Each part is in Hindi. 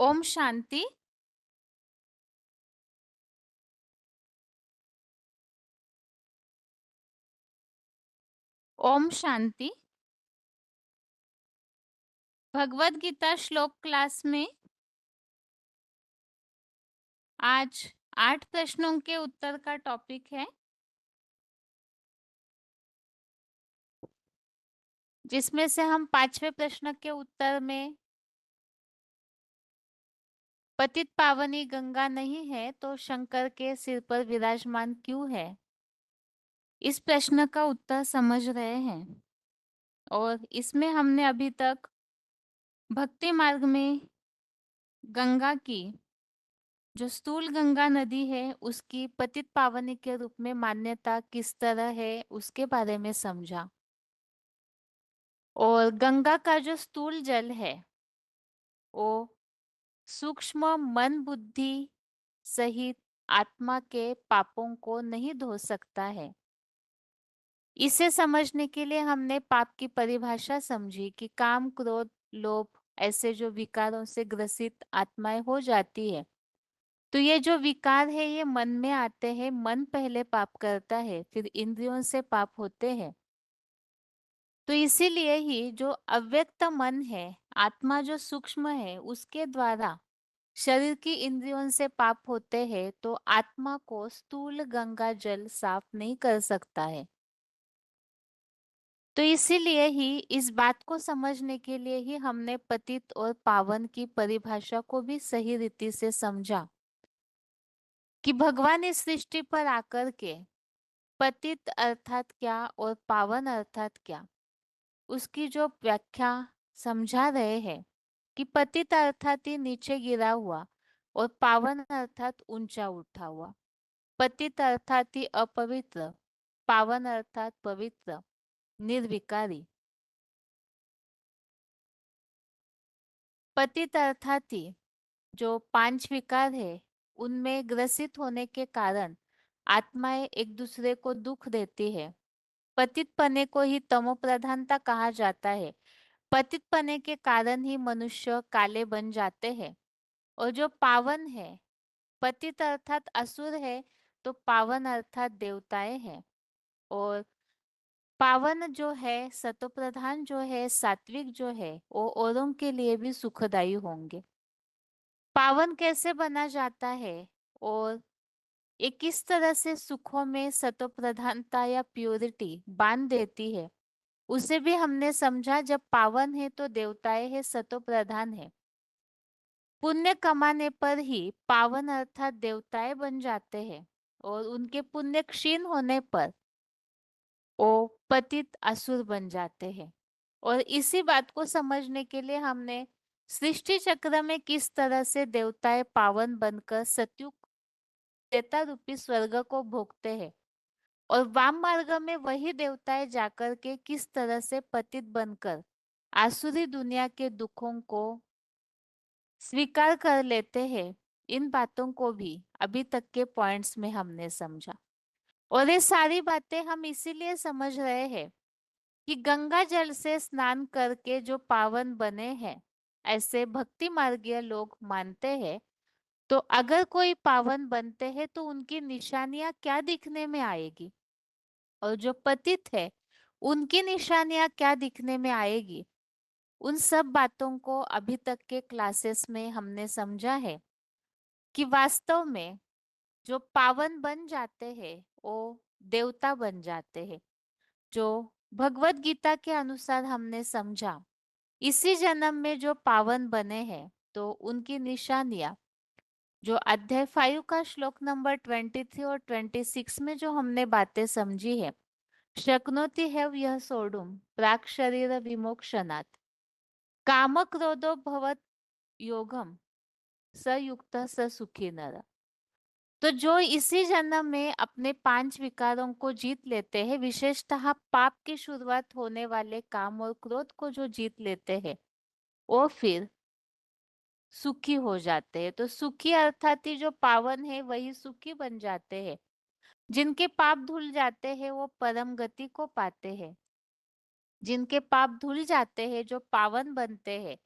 ओम शांति। ओम शांति। भगवत गीता श्लोक क्लास में आज 8 प्रश्नों के उत्तर का टॉपिक है, जिसमें से हम 5वें प्रश्न के उत्तर में पतित पावनी गंगा नहीं है तो शंकर के सिर पर विराजमान क्यों है, इस प्रश्न का उत्तर समझ रहे हैं। और इसमें हमने अभी तक भक्ति मार्ग में गंगा की, जो स्थूल गंगा नदी है, उसकी पतित पावनी के रूप में मान्यता किस तरह है उसके बारे में समझा। और गंगा का जो स्थूल जल है वो सूक्ष्म मन बुद्धि सहित आत्मा के पापों को नहीं धो सकता है। इसे समझने के लिए हमने पाप की परिभाषा समझी कि काम क्रोध लोभ ऐसे जो विकारों से ग्रसित आत्माएं हो जाती है, तो ये जो विकार है ये मन में आते हैं। मन पहले पाप करता है, फिर इंद्रियों से पाप होते हैं। तो इसीलिए ही जो अव्यक्त मन है, आत्मा जो सूक्ष्म है, उसके द्वारा शरीर की इंद्रियों से पाप होते हैं, तो आत्मा को स्थूल गंगा जल साफ नहीं कर सकता है। तो इसीलिए ही इस बात को समझने के लिए ही हमने पतित और पावन की परिभाषा को भी सही रीति से समझा कि भगवान इस सृष्टि पर आकर के पतित अर्थात क्या और पावन अर्थात क्या, उसकी जो व्याख्या समझा रहे हैं कि पतित अर्थात ही नीचे गिरा हुआ और पावन अर्थात ऊंचा उठा हुआ। पतित अर्थात ही अपवित्र, पावन अर्थात पवित्र, निर्विकारी। पतित अर्थात ही जो 5 विकार है, उनमें ग्रसित होने के कारण आत्माएं एक दूसरे को दुख देती है। पतित पने को ही तमो प्रधानता कहा जाता है। पतित पने के कारण ही मनुष्य काले बन जाते हैं। और जो पावन है, पतित अर्थात असुर है, तो पावन अर्थात देवताएं हैं। और पावन जो है, सतोप्रधान जो है, सात्विक जो है, वो औरों के लिए भी सुखदायी होंगे। पावन कैसे बना जाता है और ये किस तरह से सुखों में सतोप्रधानता या प्योरिटी बांध देती है, उसे भी हमने समझा। जब पावन है तो देवताएं है, सतोप्रधान है। पुण्य कमाने पर ही पावन अर्थात देवताएं बन जाते हैं, और उनके पुण्य क्षीण होने पर वो पतित असुर बन जाते हैं। और इसी बात को समझने के लिए हमने सृष्टि चक्र में किस तरह से देवताएं पावन बनकर सतयुग त्रेता रूपी स्वर्ग को भोगते हैं, और वाम मार्ग में वही देवताएं जाकर के किस तरह से पतित बनकर आसुरी दुनिया के दुखों को स्वीकार कर लेते हैं। इन बातों को भी अभी तक के पॉइंट्स में हमने समझा। और ये सारी बातें हम इसीलिए समझ रहे हैं कि गंगा जल से स्नान करके जो पावन बने हैं, ऐसे भक्ति मार्गीय लोग मानते हैं। तो अगर कोई पावन बनते हैं तो उनकी निशानियां क्या दिखने में आएगी, और जो पतित है उनकी निशानियां क्या दिखने में आएगी, उन सब बातों को अभी तक के क्लासेस में हमने समझा है कि वास्तव में जो पावन बन जाते हैं वो देवता बन जाते हैं। जो भगवत गीता के अनुसार हमने समझा, इसी जन्म में जो पावन बने हैं, तो उनकी निशानियां जो अध्याय 5 का श्लोक नंबर 23 और 26 में जो हमने बातें समझी है, शक्नोति है यह सोडुम प्राक शरीर विमोक्षणात् काम क्रोधो भवत योगम सयुक्त स सुखी नर। तो जो इसी जन्म में अपने 5 विकारों को जीत लेते हैं, विशेषतः पाप की शुरुआत होने वाले काम और क्रोध को जो जीत लेते हैं, वो फिर सुखी हो जाते हैं। तो सुखी अर्थात ही जो पावन है वही सुखी बन जाते हैं। जिनके पाप धुल जाते हैं वो परम गति को पाते हैं। जिनके पाप धुल जाते हैं, जो पावन बनते हैं,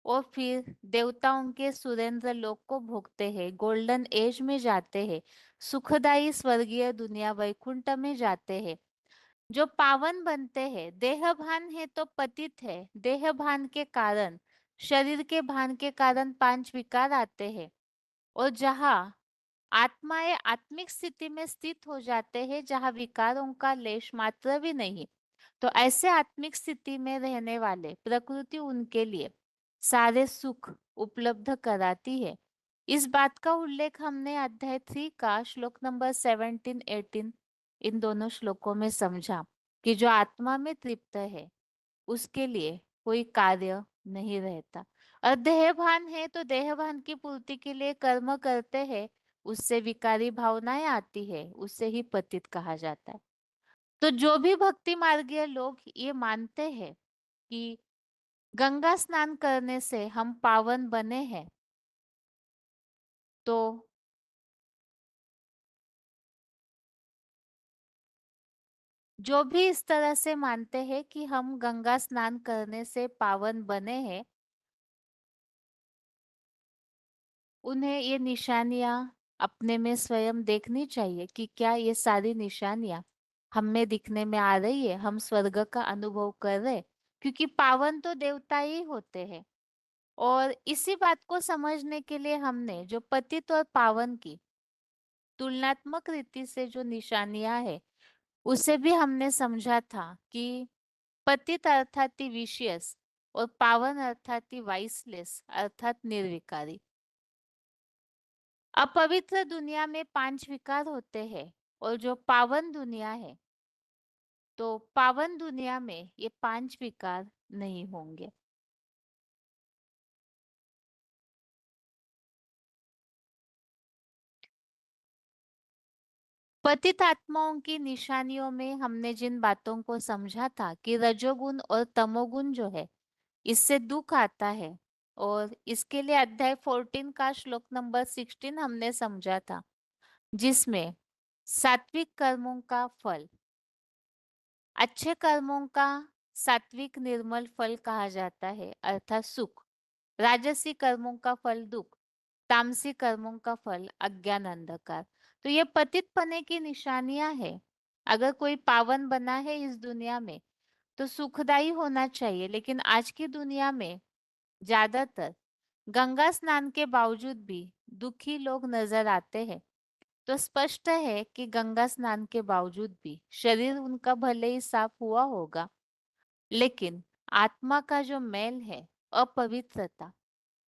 और फिर देवताओं के सुरेंद्र लोक को भोगते हैं, गोल्डन एज में जाते हैं, सुखदाई स्वर्गीय दुनिया वैकुंठ में जाते हैं, जो पावन बनते हैं। देह भान है तो पतित है। देह भान के कारण, शरीर के भान के कारण पांच विकार आते हैं। और जहाँ आत्माएं आत्मिक स्थिति में स्थित हो जाते हैं, जहाँ विकारों का लेश मात्र भी नहीं, तो ऐसे आत्मिक स्थिति में रहने वाले प्रकृति उनके लिए सारे सुख उपलब्ध कराती है। इस बात का उल्लेख हमने अध्याय 3 का श्लोक नंबर 17-18 इन दोनों श्लोकों में समझा कि जो आत्मा में तृप्त है उसके लिए कोई कार्य नहीं रहता। और देहभान है तो देहभान की पूर्ति के लिए कर्म करते हैं, उससे विकारी भावनाएं आती है, उससे ही पतित कहा जाता है। तो जो भी भक्ति मार्गीय लोग ये मानते हैं कि गंगा स्नान करने से हम पावन बने हैं, तो जो भी इस तरह से मानते हैं कि हम गंगा स्नान करने से पावन बने हैं, उन्हें ये निशानियां अपने में स्वयं देखनी चाहिए कि क्या ये सारी निशानियां हम में दिखने में आ रही है, हम स्वर्ग का अनुभव कर रहे हैं। क्योंकि पावन तो देवता ही होते हैं। और इसी बात को समझने के लिए हमने जो पतित और पावन की तुलनात्मक रीति से जो निशानियां है, उसे भी हमने समझा था कि पतित अर्थात विशियस और पावन अर्थात वाइसलेस अर्थात निर्विकारी। अपवित्र दुनिया में पांच विकार होते हैं, और जो पावन दुनिया है, तो पावन दुनिया में ये पांच विकार नहीं होंगे। पतित आत्माओं की निशानियों में हमने जिन बातों को समझा था कि रजोगुण और तमोगुण जो है, इससे दुख आता है। और इसके लिए अध्याय 14 का श्लोक नंबर 16 हमने समझा था, जिसमें सात्विक कर्मों का फल, अच्छे कर्मों का सात्विक निर्मल फल कहा जाता है अर्थात सुख, राजसी कर्मों का फल दुख, तामसी कर्मों का फल अज्ञान अंधकार। तो ये पतित पने की निशानियां है। अगर कोई पावन बना है इस दुनिया में तो सुखदाई होना चाहिए, लेकिन आज की दुनिया में ज्यादातर गंगा स्नान के बावजूद भी दुखी लोग नजर आते हैं। तो स्पष्ट है कि गंगा स्नान के बावजूद भी शरीर उनका भले ही साफ हुआ होगा, लेकिन आत्मा का जो मैल है, अपवित्रता,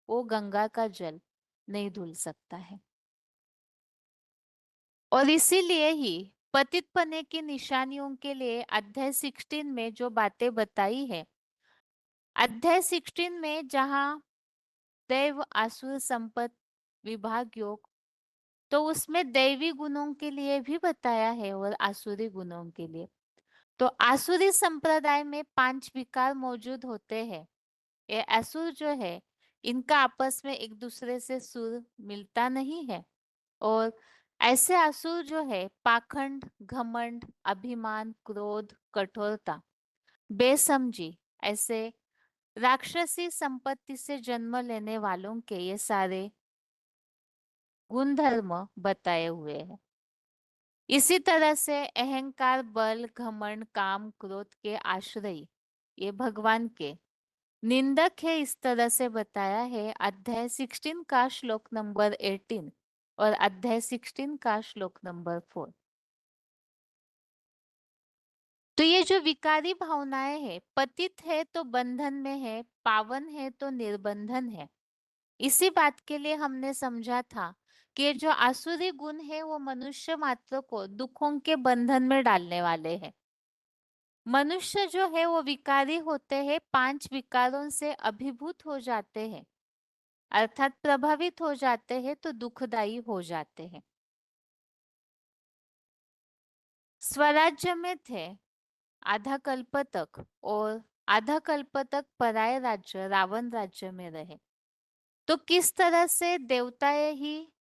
वो गंगा का जल नहीं धुल सकता है। और इसीलिए ही पतितपने की निशानियों के लिए अध्याय 16 में जो बातें बताई है, अध्याय 16 में जहाँ दैव आसुर संपत विभाग योग, तो उसमें दैवी गुणों के लिए भी बताया है और आसुरी गुणों के लिए। तो आसुरी संप्रदाय में पांच विकार मौजूद होते हैं। ये असुर जो है, इनका आपस में एक दूसरे से सुर मिलता नहीं है। और ऐसे असुर जो है पाखंड, घमंड, अभिमान, क्रोध, कठोरता, बेसमझी, ऐसे राक्षसी संपत्ति से जन्म लेने वालों के ये सारे गुणधर्म बताए हुए हैं। इसी तरह से अहंकार, बल, घमंड, काम, क्रोध के आश्रय ये भगवान के निंदक है, इस तरह से बताया है अध्याय 16 का श्लोक नंबर 18 और अध्याय 16 का श्लोक नंबर 4। तो ये जो विकारी भावनाएं है, पतित है तो बंधन में है, पावन है तो निर्बंधन है। इसी बात के लिए हमने समझा था कि ये जो आसुरी गुण है वो मनुष्य मात्र को दुखों के बंधन में डालने वाले हैं। मनुष्य जो है वो विकारी होते हैं, पांच विकारों से अभिभूत हो जाते हैं, अर्थात प्रभावित हो जाते हैं, तो दुखदाई हो जाते हैं। स्वराज्य में थे आधा कल्प तक, और आधा कल्प तक पराये राज्य रावण राज्य में रहे। तो किस तरह से देवताएं ही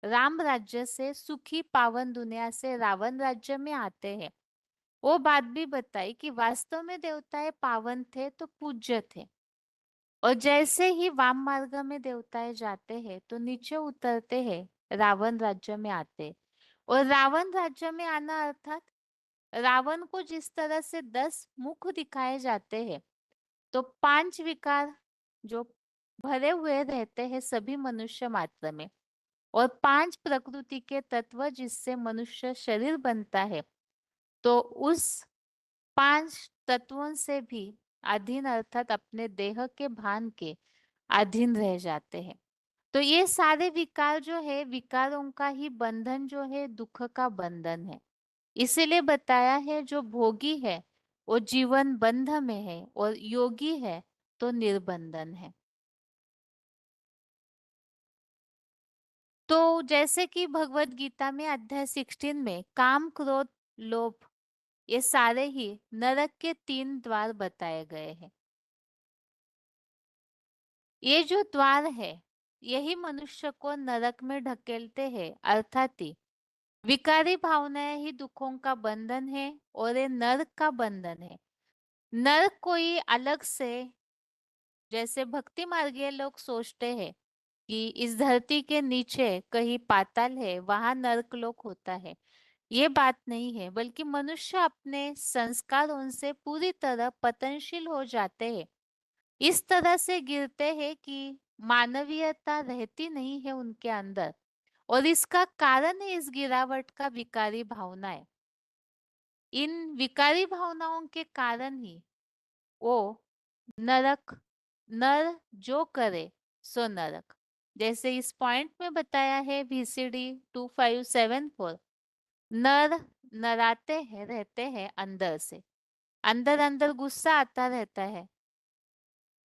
राम राज्य से सुखी पावन दुनिया से रावण राज्य में आते हैं, वो बात भी बताई कि वास्तव में देवताएं पावन थे तो पूज्य थे। और जैसे ही वाम मार्ग में देवताएं जाते हैं तो नीचे उतरते हैं, रावण राज्य में आते। और रावण राज्य में आना अर्थात रावण को जिस तरह से 10 मुख दिखाए जाते हैं, तो 5 विकार जो भरे हुए रहते हैं सभी मनुष्य मात्र में, और 5 प्रकृति के तत्व जिससे मनुष्य शरीर बनता है, तो उस 5 तत्वों से भी अधीन अर्थात अपने देह के भान के अधीन रह जाते हैं। तो ये सारे विकार जो है, विकारों का ही बंधन जो है दुख का बंधन है। इसीलिए बताया है जो भोगी है वो जीवन बंध में है, और योगी है तो निर्बंधन है। तो जैसे कि भगवत गीता में अध्याय 16 में काम क्रोध लोभ, ये सारे ही नरक के 3 द्वार बताए गए हैं। ये जो द्वार है यही मनुष्य को नरक में ढकेलते हैं, अर्थात ही विकारी भावनाएं ही दुखों का बंधन है और ये नरक का बंधन है। नरक कोई अलग से, जैसे भक्ति मार्गीय लोग सोचते हैं कि इस धरती के नीचे कहीं पाताल है, वहां नरक लोक होता है। ये बात नहीं है, बल्कि मनुष्य अपने संस्कारों से पूरी तरह पतनशील हो जाते हैं, इस तरह से गिरते हैं कि मानवीयता रहती नहीं है उनके अंदर। और इसका कारण है इस गिरावट का विकारी भावनाएं। इन विकारी भावनाओं के कारण ही वो नरक, नर जो करे सो नरक, जैसे इस पॉइंट में बताया है VCD 2574, नर नराते हैं रहते हैं अंदर से, अंदर अंदर गुस्सा आता रहता है,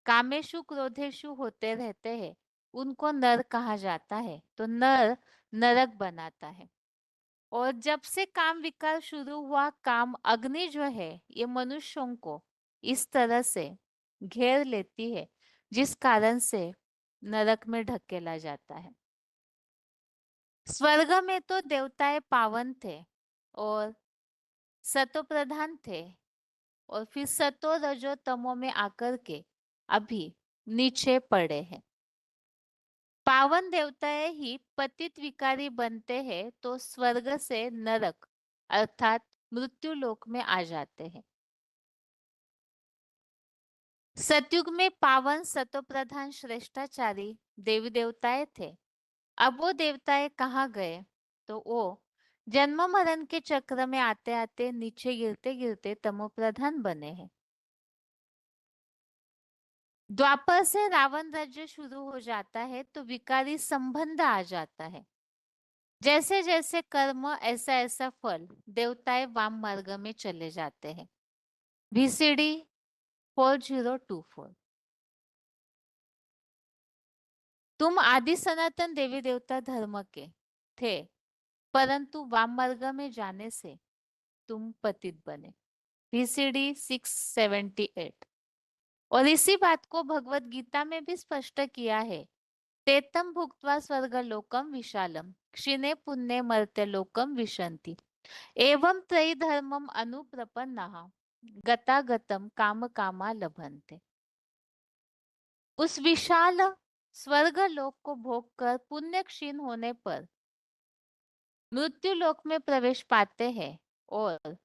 कामेशु क्रोधेशु होते रहते हैं, उनको नर कहा जाता है। तो नर नरक बनाता है। और जब से काम विकार शुरू हुआ, काम अग्नि जो है ये मनुष्यों को इस तरह से घेर लेती है, जिस कारण से नरक में ढकेला जाता है। स्वर्ग में तो देवताएं पावन थे और सतो प्रधान थे, और फिर सतो रजो तमो में आकर के अभी नीचे पड़े हैं। पावन देवताएं ही पतित विकारी बनते हैं तो स्वर्ग से नरक अर्थात मृत्यु लोक में आ जाते हैं। सतयुग में पावन सतो प्रधान श्रेष्ठाचारी देवी देवताएं थे। अब वो देवताएं कहाँ गए? तो वो जन्म मरण के चक्र में आते आते नीचे गिरते गिरते तमो प्रधान बने हैं। द्वापर से रावण राज्य शुरू हो जाता है तो विकारी संबंध आ जाता है। जैसे जैसे कर्म ऐसा ऐसा फल, देवताएं वाम मार्ग में चले जाते हैं। VCD 4024। तुम आदि सनातन देवी देवता धर्म के थे, परंतु वाम मार्ग में जाने से तुम पतित बने। VCD 678। और इसी बात को भगवत गीता में भी स्पष्ट किया है। तेतम भुक्त्वा स्वर्गलोकम विशालम क्षिणे पुण्ये मर्त्यलोकम विशन्ति एवं त्रयी धर्मम अनुप्रपन्नाः गतागतम काम कामा लभन्ते। उस विशाल स्वर्ग लोक को भोग कर पुण्य क्षीण होने पर मृत्यु लोक में प्रवेश पाते हैं। और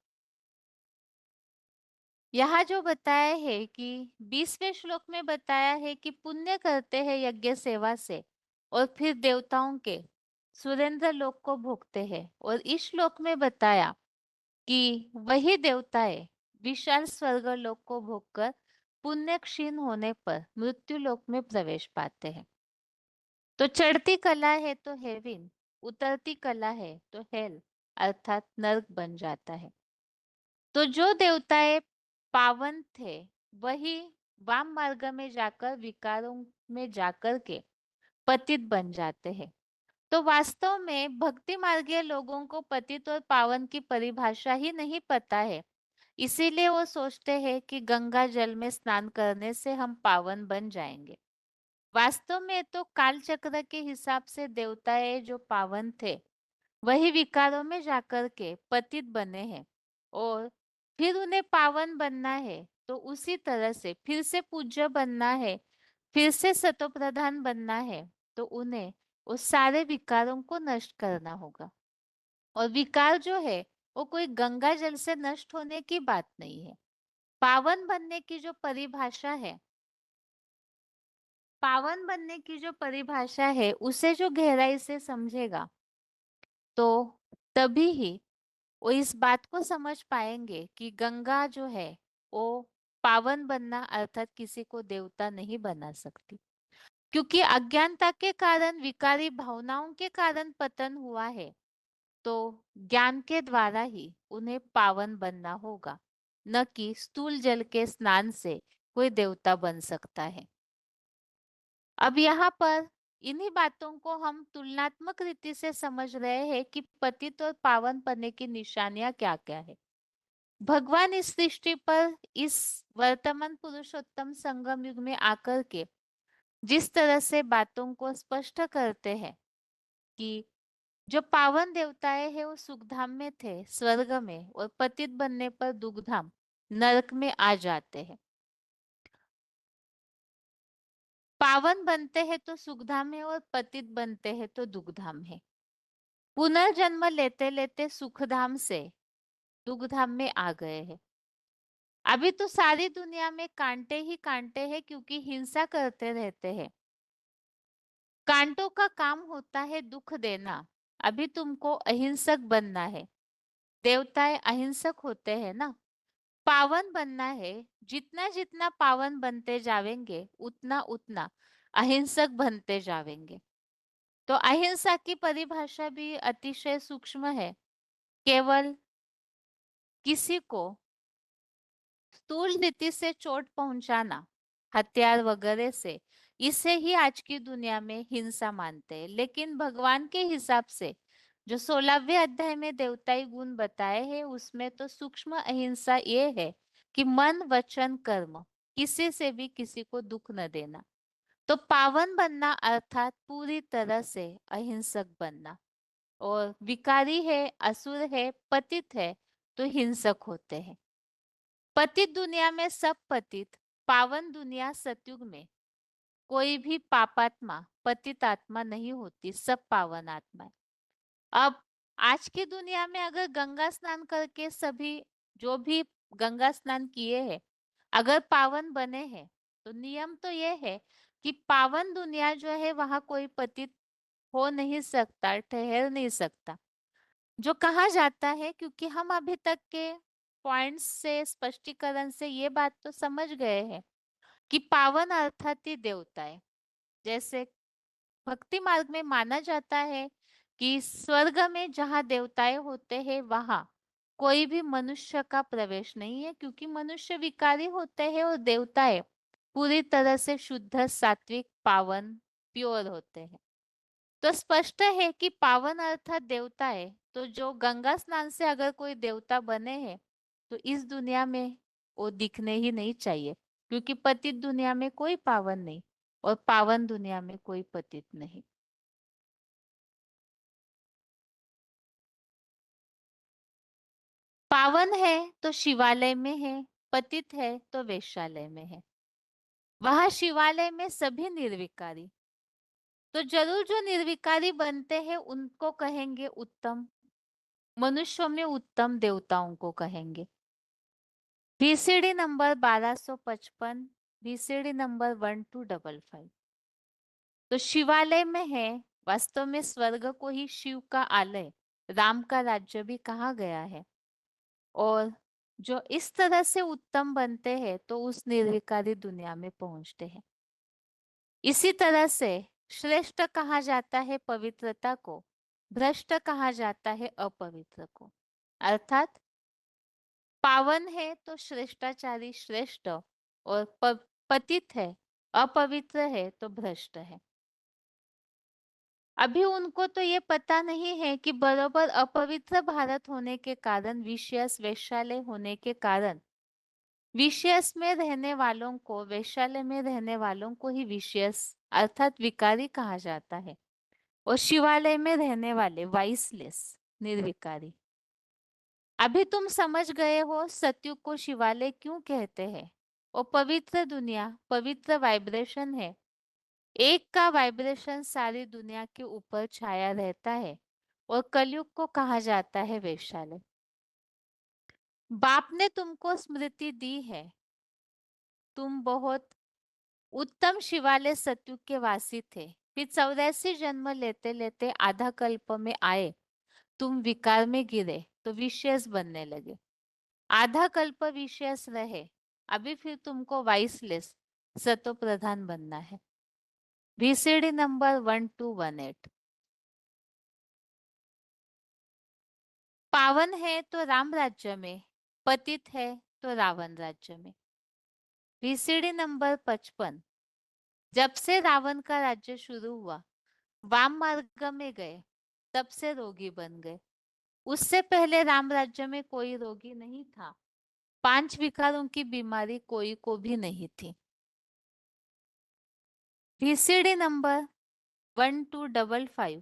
यहाँ जो बताया है कि 20वें श्लोक में बताया है कि पुण्य करते हैं यज्ञ सेवा से और फिर देवताओं के सुरेंद्र लोक को भोगते हैं। और इस श्लोक में बताया कि वही देवताएं विशाल स्वर्ग लोक को भोगकर पुण्य क्षीण होने पर मृत्यु लोक में प्रवेश पाते हैं। तो चढ़ती कला है तो हेविन, उतरती कला है तो हेल अर्थात नर्क बन जाता है। तो जो देवताएं पावन थे वही वाम मार्ग में जाकर विकारों में जाकर के पतित बन जाते हैं। तो वास्तव में भक्ति मार्गीय लोगों को पतित और पावन की परिभाषा ही नहीं पता है। इसीलिए वो सोचते हैं कि गंगा जल में स्नान करने से हम पावन बन जाएंगे। वास्तव में तो काल चक्र के हिसाब से देवताएं जो पावन थे वही विकारों में जाकर के पतित बने हैं, और फिर उन्हें पावन बनना है तो उसी तरह से फिर से पूज्य बनना है, फिर से सतोप्रधान बनना है तो उन्हें उस सारे विकारों को नष्ट करना होगा। और विकार जो है वो कोई गंगा जल से नष्ट होने की बात नहीं है। पावन बनने की जो परिभाषा है, पावन बनने की जो परिभाषा है उसे जो गहराई से समझेगा तो तभी ही वो इस बात को समझ पाएंगे कि गंगा जो है वो पावन बनना अर्थात किसी को देवता नहीं बना सकती। क्योंकि अज्ञानता के कारण, विकारी भावनाओं के कारण पतन हुआ है, तो ज्ञान के द्वारा ही उन्हें पावन बनना होगा, न कि स्थूल जल के स्नान से कोई देवता बन सकता है। अब यहाँ पर इन्हीं बातों को हम तुलनात्मक रीति से समझ रहे हैं कि पतित और पावन बनने की निशानियां क्या क्या है। भगवान इस सृष्टि पर इस वर्तमान पुरुषोत्तम संगम युग में आकर के जिस तरह से बातों को स्पष्ट करते हैं कि जो पावन देवताएं हैं वो सुखधाम में थे, स्वर्ग में, और पतित बनने पर दुखधाम, नरक में आ जाते हैं। पावन बनते हैं तो सुखधाम है और पतित बनते हैं तो दुखधाम है। पुनर्जन्म लेते लेते सुखधाम से दुखधाम में आ गए हैं। अभी तो सारी दुनिया में कांटे ही कांटे हैं क्योंकि हिंसा करते रहते हैं। कांटों का काम होता है दुख देना। अभी तुमको अहिंसक बनना है। देवताएं अहिंसक होते हैं ना। पावन बनना है। जितना जितना पावन बनते जावेंगे उतना उतना अहिंसक बनते जावेंगे। तो अहिंसा की परिभाषा भी अतिशय सूक्ष्म है। केवल किसी को स्थूल रीति से चोट पहुंचाना, हथियार वगैरह से, इसे ही आज की दुनिया में हिंसा मानते हैं। लेकिन भगवान के हिसाब से जो 16वें अध्याय में देवताई गुण बताए हैं उसमें तो सूक्ष्म अहिंसा ये है कि मन वचन कर्म किसी से भी किसी को दुख न देना। तो पावन बनना अर्थात पूरी तरह से अहिंसक बनना। और विकारी है, असुर है, पतित है तो हिंसक होते हैं। पतित दुनिया में सब पतित, पावन दुनिया सतयुग में कोई भी पापात्मा पतित आत्मा नहीं होती, सब पावन आत्मा है। अब आज की दुनिया में अगर गंगा स्नान करके सभी जो भी गंगा स्नान किए हैं अगर पावन बने हैं तो नियम तो ये है कि पावन दुनिया जो है वहां कोई पतित हो नहीं सकता, ठहर नहीं सकता। जो कहा जाता है, क्योंकि हम अभी तक के पॉइंट्स से, स्पष्टीकरण से ये बात तो समझ गए हैं कि पावन अर्थात ही देवता है। जैसे भक्ति मार्ग में माना जाता है कि स्वर्ग में जहाँ देवताएं होते हैं वहां कोई भी मनुष्य का प्रवेश नहीं है, क्योंकि मनुष्य विकारी होते हैं और देवताएं पूरी तरह से शुद्ध, सात्विक, पावन, प्योर होते हैं। तो स्पष्ट है कि पावन अर्थात देवता है। तो जो गंगा स्नान से अगर कोई देवता बने हैं तो इस दुनिया में वो दिखने ही नहीं चाहिए, क्योंकि पतित दुनिया में कोई पावन नहीं और पावन दुनिया में कोई पतित नहीं। पावन है तो शिवालय में है, पतित है तो वेश्यालय में है। वहां शिवालय में सभी निर्विकारी। तो जरूर जो निर्विकारी बनते हैं उनको कहेंगे उत्तम, मनुष्यों में उत्तम देवताओं को कहेंगे। VCD number 1255, VCD number 1255। तो शिवालय में है। वास्तव में स्वर्ग को ही शिव का आलय, राम का राज्य भी कहा गया है। और जो इस तरह से उत्तम बनते हैं तो उस निर्विकारी दुनिया में पहुंचते हैं। इसी तरह से श्रेष्ठ कहा जाता है पवित्रता को, भ्रष्ट कहा जाता है अपवित्र को। अर्थात पावन है तो श्रेष्ठाचारी श्रेष्ठ, और पतित है, अपवित्र है तो भ्रष्ट है। अभी उनको तो ये पता नहीं है कि बराबर अपवित्र भारत होने के कारण, विषयस वैश्यालय होने के कारण, विषयस में रहने वालों को, वैश्यालय में रहने वालों को ही विषयस अर्थात विकारी कहा जाता है, और शिवालय में रहने वाले वाइसलेस, निर्विकारी। अभी तुम समझ गए हो सत्युग को शिवालय क्यों कहते हैं। और पवित्र दुनिया पवित्र वाइब्रेशन है। एक का वाइब्रेशन सारी दुनिया के ऊपर छाया रहता है और कलयुग को कहा जाता है वैशाली। बाप ने तुमको स्मृति दी है। तुम बहुत उत्तम शिवालय सतयुग के वासी थे। फिर 84 जन्म लेते लेते आधा कल्प में आए। तुम विकार में गिरे तो विशेष बनने लगे। आधा कल्प विशेष रहे। अभी फिर तुमको वाइसलेस सतो प्रधान बनना है। VCD number 1218। पावन है तो राम राज्य में, पतित है तो रावण राज्य में। VCD number 55। जब से रावण का राज्य शुरू हुआ, वाम मार्ग में गए, तब से रोगी बन गए। उससे पहले राम राज्य में कोई रोगी नहीं था। 5 विकारों की बीमारी कोई को भी नहीं थी। VCD number 1255।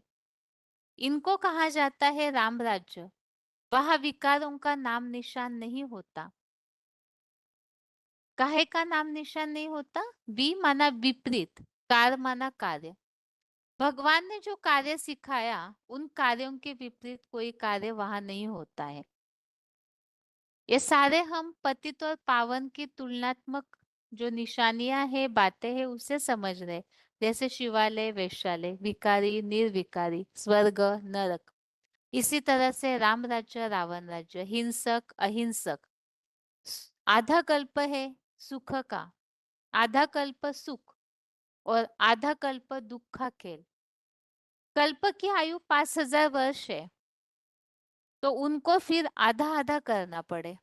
इनको कहा जाता है राम राज्य। वहां विकारों का नाम निशान नहीं होता। काहे का नाम निशान नहीं होता? वी माना विपरीत, कार माना कार्य। भगवान ने जो कार्य सिखाया, उन कार्यों के विपरीत कोई कार्य वहां नहीं होता है। ये सारे हम पतित और पावन की तुलनात्मक जो निशानियां है, बातें हैं, उसे समझ रहे। जैसे शिवालय वैश्यालय, विकारी निर्विकारी, स्वर्ग नरक। इसी तरह से राम राज्य रावण राज्य, हिंसक अहिंसक। आधा कल्प है सुख का, आधा कल्प सुख, और आधा कल्प दुख का खेल। कल्प की आयु 5000 वर्ष है, तो उनको फिर आधा आधा करना पड़े।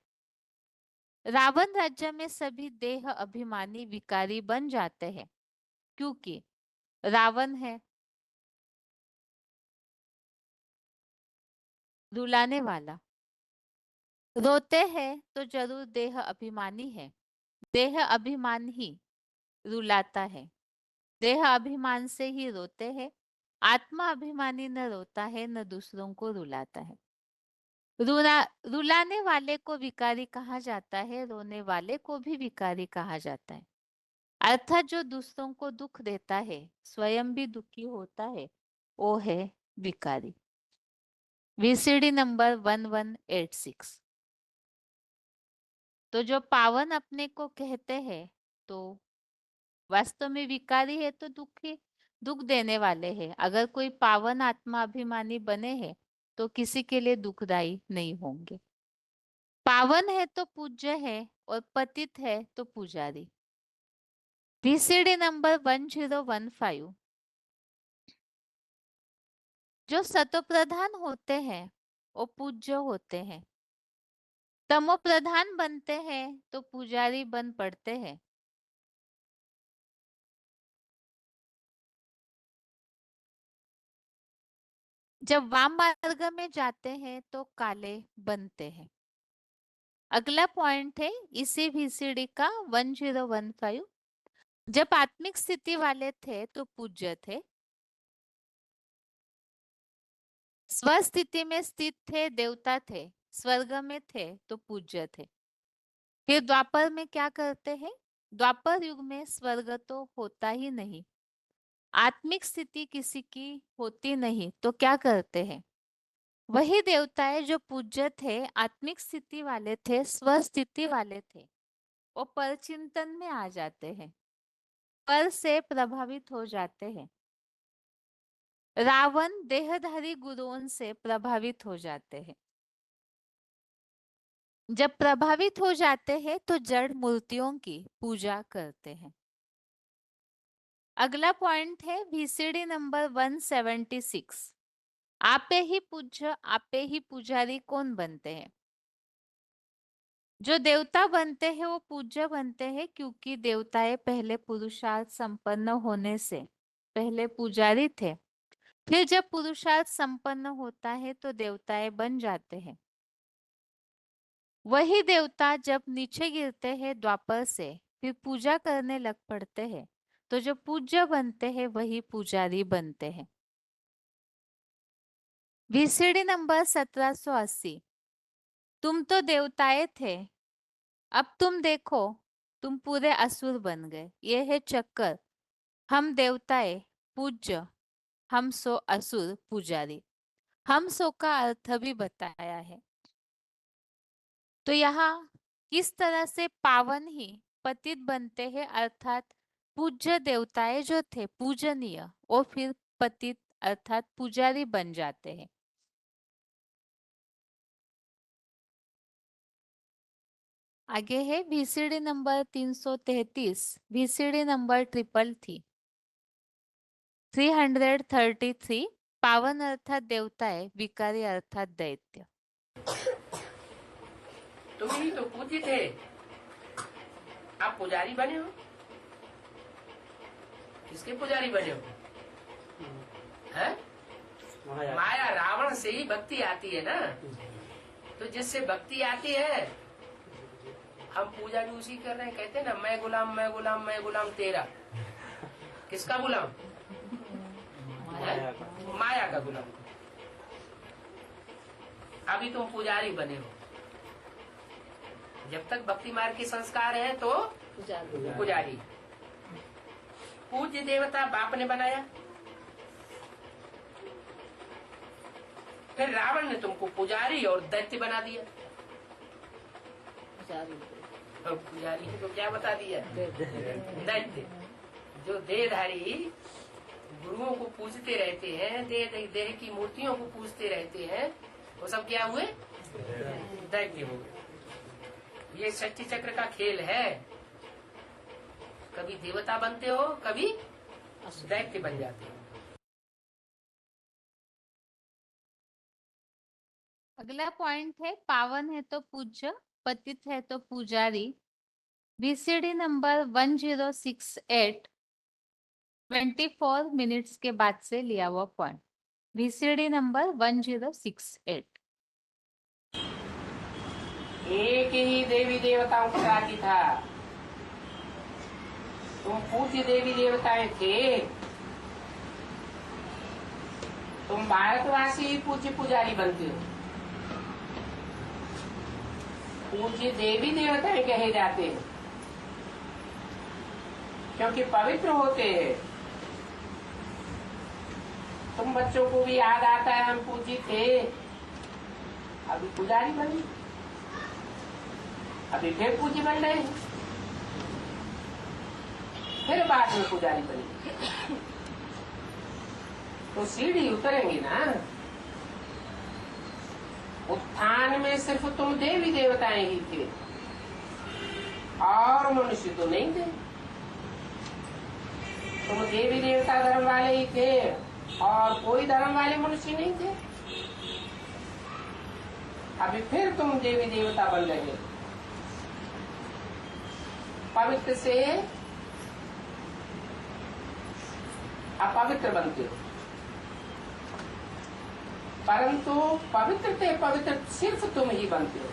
रावण राज्य में सभी देह अभिमानी विकारी बन जाते हैं, क्योंकि रावण है रुलाने वाला। रोते हैं तो जरूर देह अभिमानी है। देह अभिमान ही रुलाता है। देह अभिमान से ही रोते हैं। आत्मा अभिमानी न रोता है, न दूसरों को रुलाता है। रुला रुलाने वाले को विकारी कहा जाता है, रोने वाले को भी विकारी कहा जाता है। अर्थात जो दूसरों को दुख देता है, स्वयं भी दुखी होता है, वो है विकारी। VCD number 1186। तो जो पावन अपने को कहते हैं, तो वास्तव में विकारी है, तो दुखी दुख देने वाले हैं। अगर कोई पावन आत्मा अभिमानी बने हैं, तो किसी के लिए दुखदाई नहीं होंगे। पावन है तो पूज्य है, और पतित है तो पुजारी। VCD number 1015। जो सतोप्रधान होते हैं, वो पूज्य होते हैं। तमो प्रधान बनते हैं तो पुजारी बन पड़ते हैं। जब वाम मार्ग में जाते हैं तो काले बनते हैं। अगला पॉइंट है इसी VCD का 1015। जब आत्मिक स्थिति वाले थे तो पूज्य थे। स्वस्थिति में स्थित थे, देवता थे। स्वर्ग में थे तो पूज्य थे। फिर द्वापर में क्या करते हैं? द्वापर युग में स्वर्ग तो होता ही नहीं, आत्मिक स्थिति किसी की होती नहीं, तो क्या करते हैं? वही देवताएं जो पूज्य थे, आत्मिक स्थिति वाले थे, स्वस्थिति वाले थे, वो पर चिंतन में आ जाते हैं, पर से प्रभावित हो जाते हैं। रावण देहधारी गुरुओं से प्रभावित हो जाते हैं। जब प्रभावित हो जाते हैं तो जड़ मूर्तियों की पूजा करते हैं। अगला पॉइंट है VCD नंबर 176। आपे ही पूज्य आपे ही पुजारी कौन बनते हैं? जो देवता बनते हैं वो पूज्य बनते हैं, क्योंकि देवताएं पहले पुरुषार्थ संपन्न होने से पहले पुजारी थे। फिर जब पुरुषार्थ संपन्न होता है तो देवताएं बन जाते हैं। वही देवता जब नीचे गिरते हैं द्वापर से, फिर पूजा करने लग पड़ते हैं, तो जो पूज्य बनते हैं वही पुजारी बनते हैं। VCD number 1780। तुम तो देवताएं थे, अब तुम देखो तुम पूरे असुर बन गए। ये है चक्कर। हम देवताएं पूज्य, हम सो असुर पुजारी। हम सो का अर्थ भी बताया है। तो यहाँ किस तरह से पावन ही पतित बनते हैं, अर्थात पूज्य देवताएं जो थे पूजनीय, वो फिर पतित अर्थात पुजारी बन जाते हैं। आगे है VCD नंबर 333, VCD नंबर 333, पावन अर्थात देवताएं, विकारी अर्थात दैत्य। तुम ही तो पूज्य थे, आप पुजारी बने हो। किसके पुजारी बने हो? है? माया रावण से ही भक्ति आती है ना। तो जिससे भक्ति आती है, हम पूजा भी उसी कर रहे हैं। कहते हैं ना, मैं गुलाम मैं गुलाम मैं गुलाम तेरा। किसका गुलाम? माया का गुलाम। अभी तुम पुजारी बने हो। जब तक भक्ति मार्ग के संस्कार है तो पुजारी। पूज्य देवता बाप ने बनाया, फिर रावण ने तुमको पुजारी और दैत्य बना दिया। और पुजारी को क्या बता दिया? दैत्य। जो देहधारी गुरुओं को पूजते रहते हैं, देह की मूर्तियों को पूजते रहते हैं, वो सब क्या हुए? दैत्य हो गए। ये सच्ची चक्र का खेल है। कभी देवता बनते हो, कभी दैत्य बन जाते हो। अगला पॉइंट है, पावन है तो पूज्य, पतित है तो पुजारी। VCD नंबर 1068, 24 मिनट्स के बाद से लिया हुआ पॉइंट। VCD number 1068। एक ही देवी देवताओं का राज्य था। तुम पूज्य देवी देवताएं थे। तुम भारतवासी पूज्य पुजारी बनते हो। पूज्य देवी देवताएं कहे जाते हैं क्योंकि पवित्र होते हैं। तुम बच्चों को भी याद आता है, हम पूज्य थे, अभी पुजारी बने, अभी फिर पूज्य बन रहे, फिर बाद में पुजारी बने। तो सीढ़ी उतरेंगे ना। उत्थान में सिर्फ तुम देवी देवताएं ही थे और मनुष्य तो नहीं थे। तुम देवी देवता धर्म वाले ही थे और कोई धर्म वाले मनुष्य नहीं थे। अभी फिर तुम देवी देवता बन रहे, पवित्र से अपवित्र बनते हो। परंतु पवित्र से पवित्र सिर्फ तुम ही बनते हो।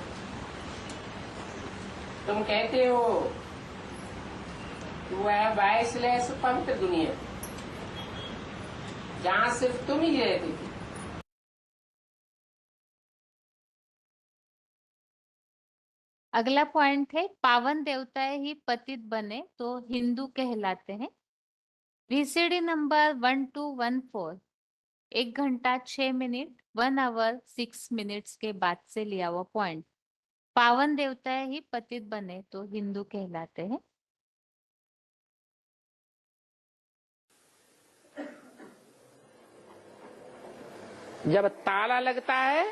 तुम कहते हो वह वाइसलेस पवित्र दुनिया जहाँ सिर्फ तुम ही रहती थी। अगला पॉइंट है, पावन देवताएं ही पतित बने तो हिंदू कहलाते हैं। VCD नंबर 1214, 1 घंटा 6 मिनट, 1 आवर 6 मिनट्स के बाद से लिया हुआ पॉइंट। पावन देवताएं ही पतित बने तो हिंदू कहलाते हैं। जब ताला लगता है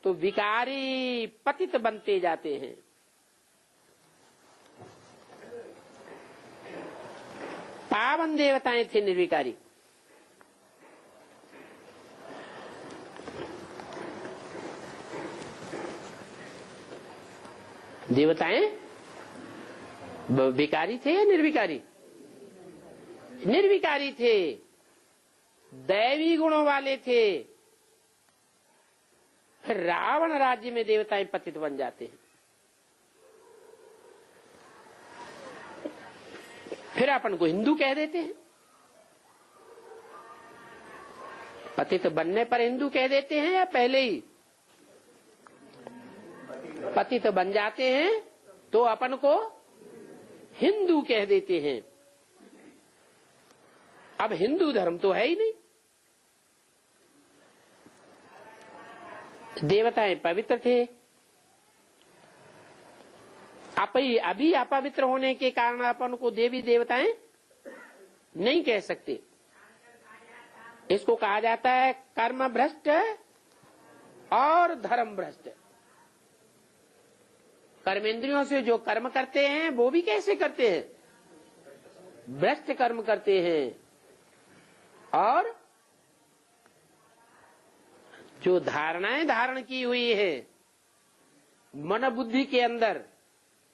तो विकारी पतित बनते जाते हैं। पावन देवताएं थे निर्विकारी। देवताएं विकारी थे या निर्विकारी? निर्विकारी थे, दैवी गुणों वाले थे। फिर रावण राज्य में देवताएं पतित बन जाते हैं। फिर अपन को हिंदू कह देते हैं। पतित बनने पर हिंदू कह देते हैं या पहले ही पतित बन जाते हैं तो अपन को हिंदू कह देते हैं। अब हिंदू धर्म तो है ही नहीं। देवताएं पवित्र थे, अभी अपवित्र होने के कारण अपन को देवी देवताएं नहीं कह सकते। इसको कहा जाता है कर्म भ्रष्ट और धर्म भ्रष्ट। कर्मेंद्रियों से जो कर्म करते हैं वो भी कैसे करते हैं? भ्रष्ट कर्म करते हैं। और जो धारणाएं धारण की हुई है मन बुद्धि के अंदर,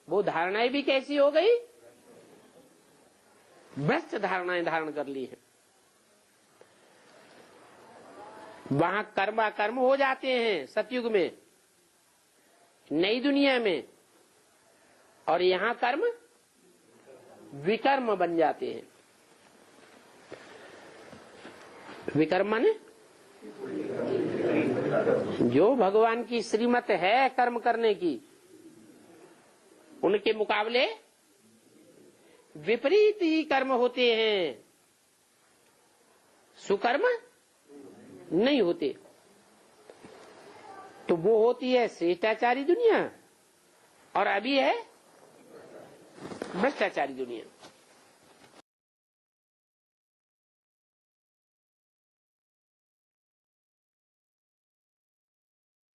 वो धारणाएं भी कैसी हो गई? भ्रष्ट धारणाएं धारण कर ली है। वहां कर्म कर्म हो जाते हैं सतयुग में, नई दुनिया में, और यहां कर्म विकर्म बन जाते हैं। विकर्म माने जो भगवान की श्रीमत है कर्म करने की, उनके मुकाबले विपरीत ही कर्म होते हैं, सुकर्म नहीं होते। तो वो होती है श्रेष्ठाचारी दुनिया, और अभी है भ्रष्टाचारी दुनिया।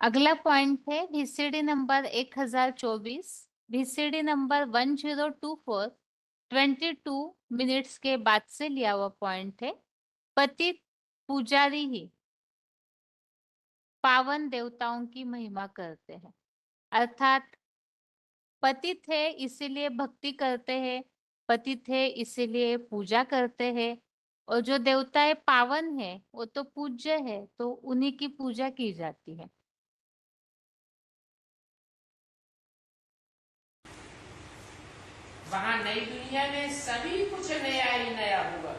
अगला पॉइंट है VCD number 1024, VCD number 1024, 22 minutes के बाद से लिया हुआ पॉइंट है। पतित पुजारी ही पावन देवताओं की महिमा करते हैं। अर्थात पतित है इसीलिए भक्ति करते हैं, पतित है इसीलिए पूजा करते हैं, और जो देवताएं पावन है वो तो पूज्य है, तो उन्हीं की पूजा की जाती है। वहां नई दुनिया में सभी कुछ नया ही नया होगा।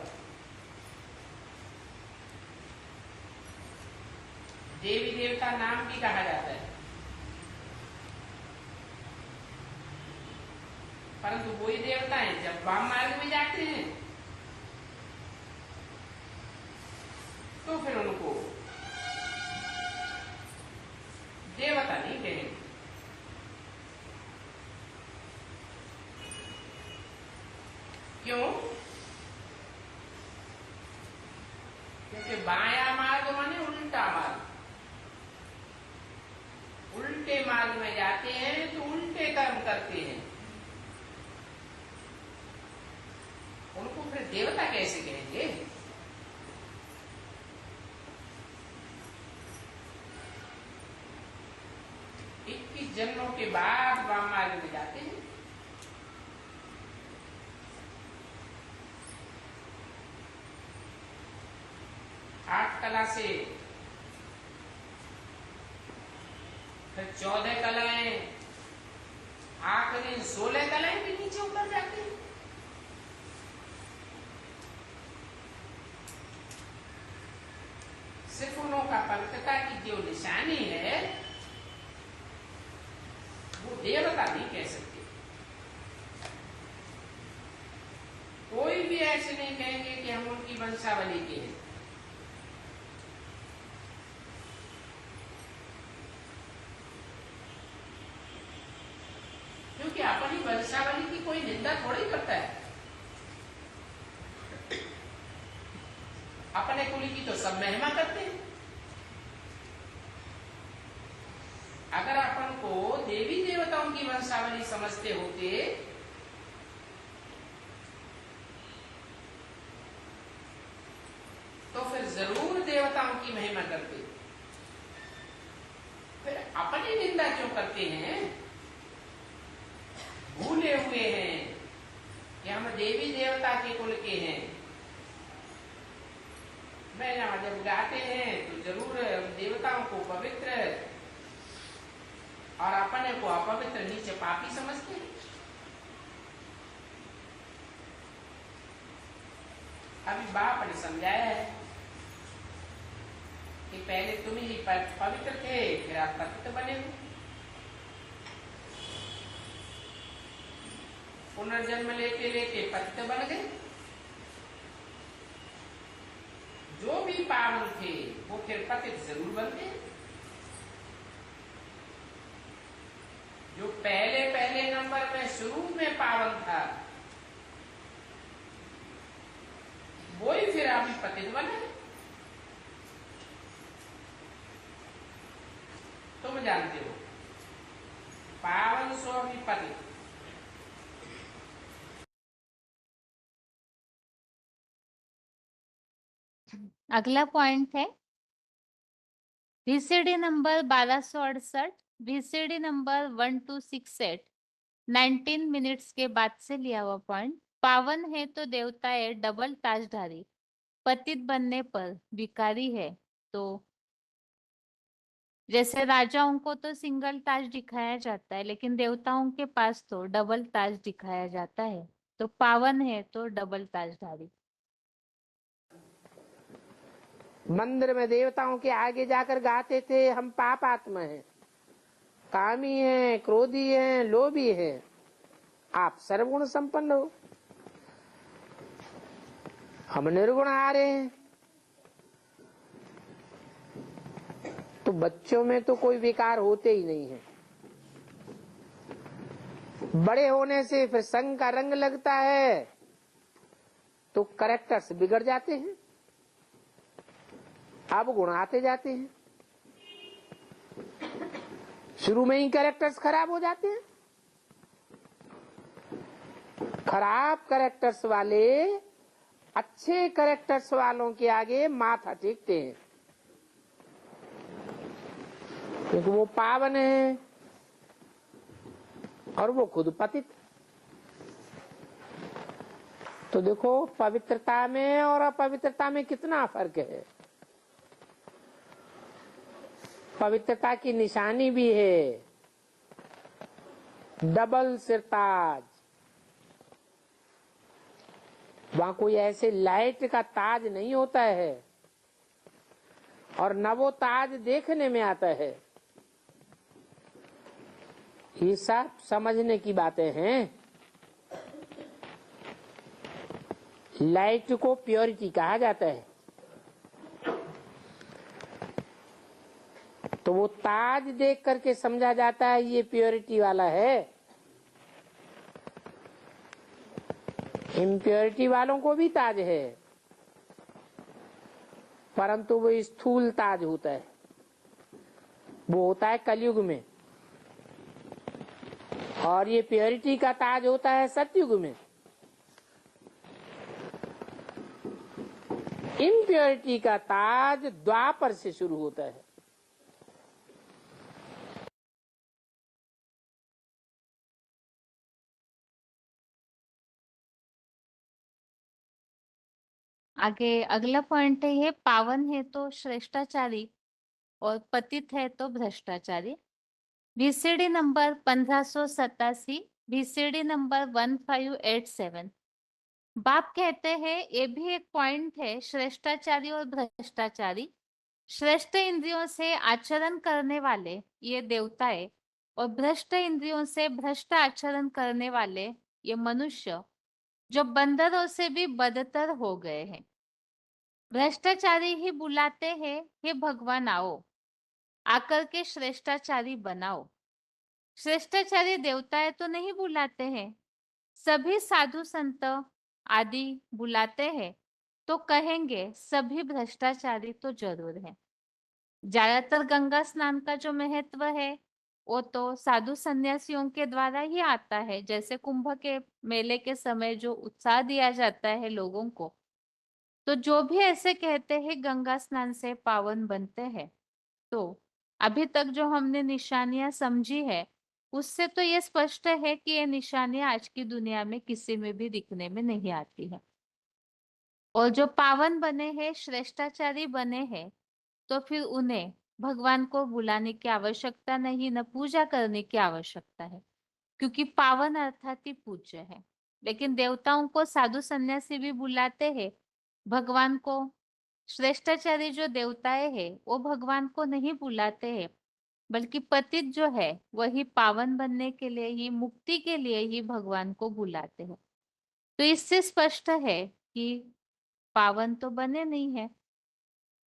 देवी देवता नाम भी कहा जाता है, परंतु वही देवता है जब वाम मार्ग में जाते हैं तो फिर उनको देवता नहीं कहेंगे। क्यों? क्योंकि बाया मार्ग माने उल्टा मार्ग, उल्टे मार्ग में जाते हैं तो उल्टे कर्म करते हैं, उनको फिर देवता कैसे कहेंगे? जन्मों के बाद वाम मार्ग में जाते हैं। आठ कला से फिर 14 कलाएं, आखिरी 16 कलाएं भी नीचे उतर जाती हैं। सिर्फ उनका पवित्रता की जो निशानी है वो देवता नहीं कह सकते। कोई भी ऐसे नहीं कहेंगे कि हम उनकी वंशावली के हैं। क्योंकि अपनी वंशावली की कोई निंदा थोड़ी करता है। अपने कुल की तो सब महिमा करते हैं। अगर अपन को देवी देवताओं की वंशावली समझते होते तो फिर जरूर देवताओं की महिमा करते। फिर अपनी निंदा क्यों करते हैं? भूले हुए हैं कि हम देवी देवता के कुल के हैं। मैं जब गाते हैं तो जरूर देवताओं को पवित्र और अपने को अपवित्र नीचे पापी समझते हैं। अभी बाप ने समझाया है कि पहले तुम ही पवित्र थे, फिर आप पतित बने हो। पुनर्जन्म लेते लेते पतित बन गए। जो भी पावन थे वो फिर पतित जरूर बनते। जो पहले पहले नंबर में शुरू में पावन था वो ही फिर अभी पतित बने। तुम जानते हो पावन सो अभी पतित। अगला पॉइंट है VCD number 1268, VCD number 1268, 19 minutes के बाद से लिया हुआ पॉइंट। पावन है तो देवता है डबल ताजधारी, पतित बनने पर विकारी है। तो जैसे राजाओं को तो सिंगल ताज दिखाया जाता है, लेकिन देवताओं के पास तो डबल ताज दिखाया जाता है। तो पावन है तो डबल ताजधारी। मंदिर में देवताओं के आगे जाकर गाते थे हम पाप आत्मा हैं, कामी हैं, क्रोधी हैं, लोभी हैं, आप सर्वगुण संपन्न हो। हम निर्गुण आ रहे हैं। तो बच्चों में तो कोई विकार होते ही नहीं है। बड़े होने से फिर संग का रंग लगता है तो कैरेक्टर्स बिगड़ जाते हैं, अब गुण आते जाते हैं। शुरू में ही कैरेक्टर्स खराब हो जाते हैं। खराब कैरेक्टर्स वाले अच्छे कैरेक्टर्स वालों के आगे माथा टेकते हैं, क्योंकि वो पावन है और वो खुद पतित। तो देखो पवित्रता में और अपवित्रता में कितना फर्क है। पवित्रता की निशानी भी है डबल सिरताज। वहां कोई ऐसे लाइट का ताज नहीं होता है और न वो ताज देखने में आता है। ये सब समझने की बातें हैं। लाइट को प्योरिटी कहा जाता है। तो वो ताज देख करके समझा जाता है ये प्योरिटी वाला है। इम्प्योरिटी वालों को भी ताज है, परंतु वो स्थूल ताज होता है। वो होता है कलयुग में, और ये प्योरिटी का ताज होता है सतयुग में। इम्प्योरिटी का ताज द्वापर से शुरू होता है। आगे अगला पॉइंट है ये पावन है तो श्रेष्ठाचारी और पतित है तो भ्रष्टाचारी। VCD number 1587, VCD number 1587। बाप कहते हैं ये भी एक पॉइंट है श्रेष्ठाचारी और भ्रष्टाचारी। श्रेष्ठ इंद्रियों से आचरण करने वाले ये देवताएं और भ्रष्ट इंद्रियों से भ्रष्ट आचरण करने वाले ये मनुष्य, जो बंदरों से भी बदतर हो गए हैं। भ्रष्टाचारी ही बुलाते हैं हे भगवान आओ, आकर के श्रेष्ठाचारी बनाओ। श्रेष्ठाचारी देवताएं तो नहीं बुलाते हैं, सभी साधु संत आदि बुलाते हैं तो कहेंगे सभी भ्रष्टाचारी तो जरूर है। ज्यादातर गंगा स्नान का जो महत्व है वो तो साधु सन्यासियों के द्वारा ही आता है। जैसे कुंभ के मेले के समय जो उत्साह दिया जाता है लोगों को, तो जो भी ऐसे कहते हैं गंगा स्नान से पावन बनते हैं। तो अभी तक जो हमने निशानियां समझी है उससे तो ये स्पष्ट है कि ये निशानियां आज की दुनिया में किसी में भी दिखने में नहीं आती है। और जो पावन बने हैं, श्रेष्ठाचारी बने हैं, तो फिर उन्हें भगवान को बुलाने की आवश्यकता नहीं, न पूजा करने की आवश्यकता है, क्योंकि पावन अर्थात ही पूज्य है। लेकिन देवताओं को साधु सन्यासी भी बुलाते हैं, भगवान को श्रेष्ठाचारी जो देवताएं हैं वो भगवान को नहीं बुलाते हैं। बल्कि पतित जो है वही पावन बनने के लिए ही, मुक्ति के लिए ही भगवान को बुलाते हैं। तो इससे स्पष्ट है कि पावन तो बने नहीं है।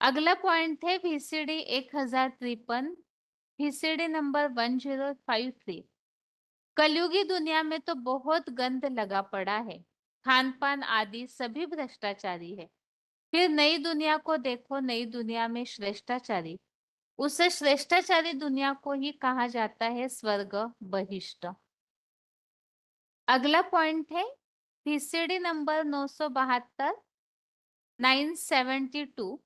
अगला पॉइंट है VCD 1053, VCD नंबर 1053। कलयुगी दुनिया में तो बहुत गंद लगा पड़ा है, खान पान आदि सभी भ्रष्टाचारी है। फिर नई दुनिया को देखो, नई दुनिया में श्रेष्ठाचारी, उस श्रेष्ठाचारी दुनिया को ही कहा जाता है स्वर्ग बहिष्ट। अगला पॉइंट है VCD नंबर 972, 972।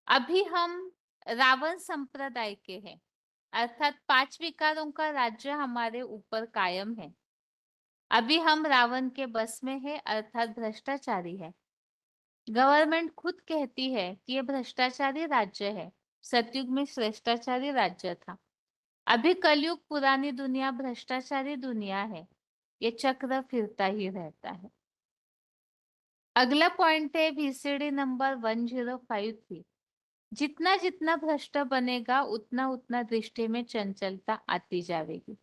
अभी हम रावण संप्रदाय के हैं, अर्थात 5 विकारों का राज्य हमारे ऊपर कायम है। अभी हम रावण के बस में है, अर्थात भ्रष्टाचारी है। गवर्नमेंट खुद कहती है कि ये भ्रष्टाचारी राज्य है। सतयुग में श्रेष्ठाचारी राज्य था। अभी कलयुग पुरानी दुनिया भ्रष्टाचारी दुनिया है। ये चक्र फिरता ही रहता है। अगला पॉइंट है VCD नंबर 1053। जितना जितना भ्रष्ट बनेगा उतना उतना दृष्टि में चंचलता आती जाएगी,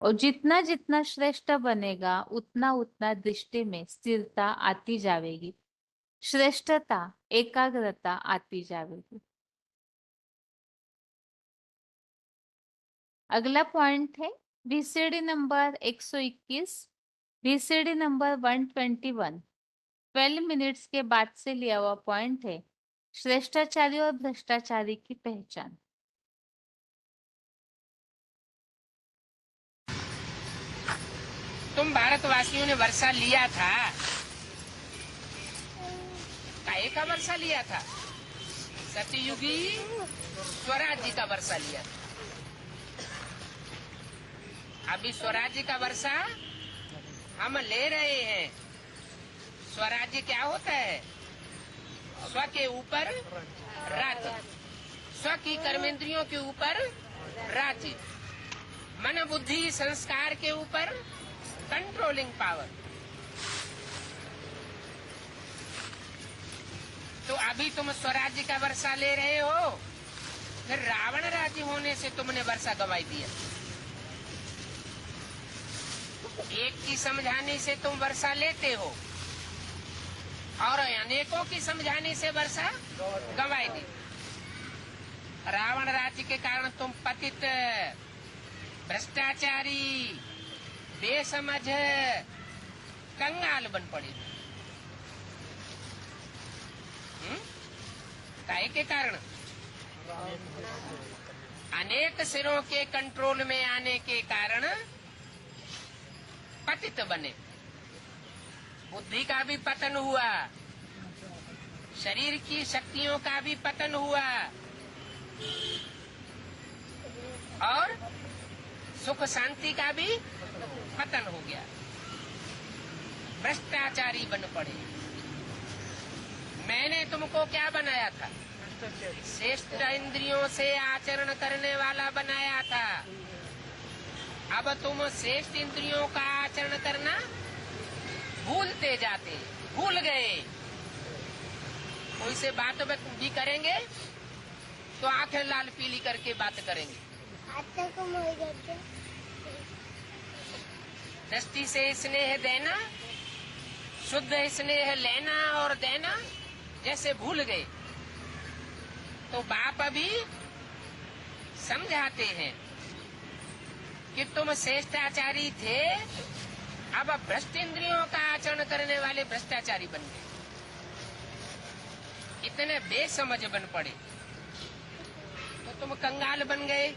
और जितना जितना श्रेष्ठ बनेगा उतना उतना दृष्टि में स्थिरता आती जाएगी, श्रेष्ठता, एकाग्रता आती जाएगी। अगला पॉइंट है VCD number 121, VCD number 121। 12 minutes के बाद से लिया हुआ पॉइंट है, श्रेष्ठाचारी और भ्रष्टाचारी की पहचान। तुम भारतवासियों ने वर्षा लिया था, काहे का वर्षा लिया था? सतयुगी स्वराज्य का वर्षा लिया था। अभी स्वराज्य का वर्षा हम ले रहे हैं। स्वराज्य क्या होता है? स्व के ऊपर राज्य, स्व की कर्मेंद्रियों के ऊपर राज्य, मन बुद्धि संस्कार के ऊपर कंट्रोलिंग पावर। तो अभी तुम स्वराज्य का वर्षा ले रहे हो, फिर रावण राज्य होने से तुमने वर्षा गवाई दिया। एक की समझाने से तुम वर्षा लेते हो और अनेकों की समझाने से वर्षा गवाई दी। रावण राज्य के कारण तुम पतित, भ्रष्टाचारी, बेसमझ, कंगाल बन पड़े। काहे के कारण? अनेक सिरों के कंट्रोल में आने के कारण पतित बने। बुद्धि का भी पतन हुआ, शरीर की शक्तियों का भी पतन हुआ, और सुख शांति का भी पतन हो गया। भ्रष्टाचारी बन पड़े। मैंने तुमको क्या बनाया था? श्रेष्ठ इंद्रियों से आचरण करने वाला बनाया था। अब तुम श्रेष्ठ इंद्रियों का आचरण करना भूलते जाते, भूल गए। कोई से बात भी करेंगे तो आंखें लाल पीली करके बात करेंगे। दृष्टि से स्नेह देना, शुद्ध स्नेह लेना और देना जैसे भूल गए। तो बाप अभी समझाते हैं कि तुम श्रेष्ठाचारी थे, अब भ्रष्ट इंद्रियों का आचरण करने वाले भ्रष्टाचारी बन गए। इतने बेसमझ बन पड़े तो तुम कंगाल बन गए।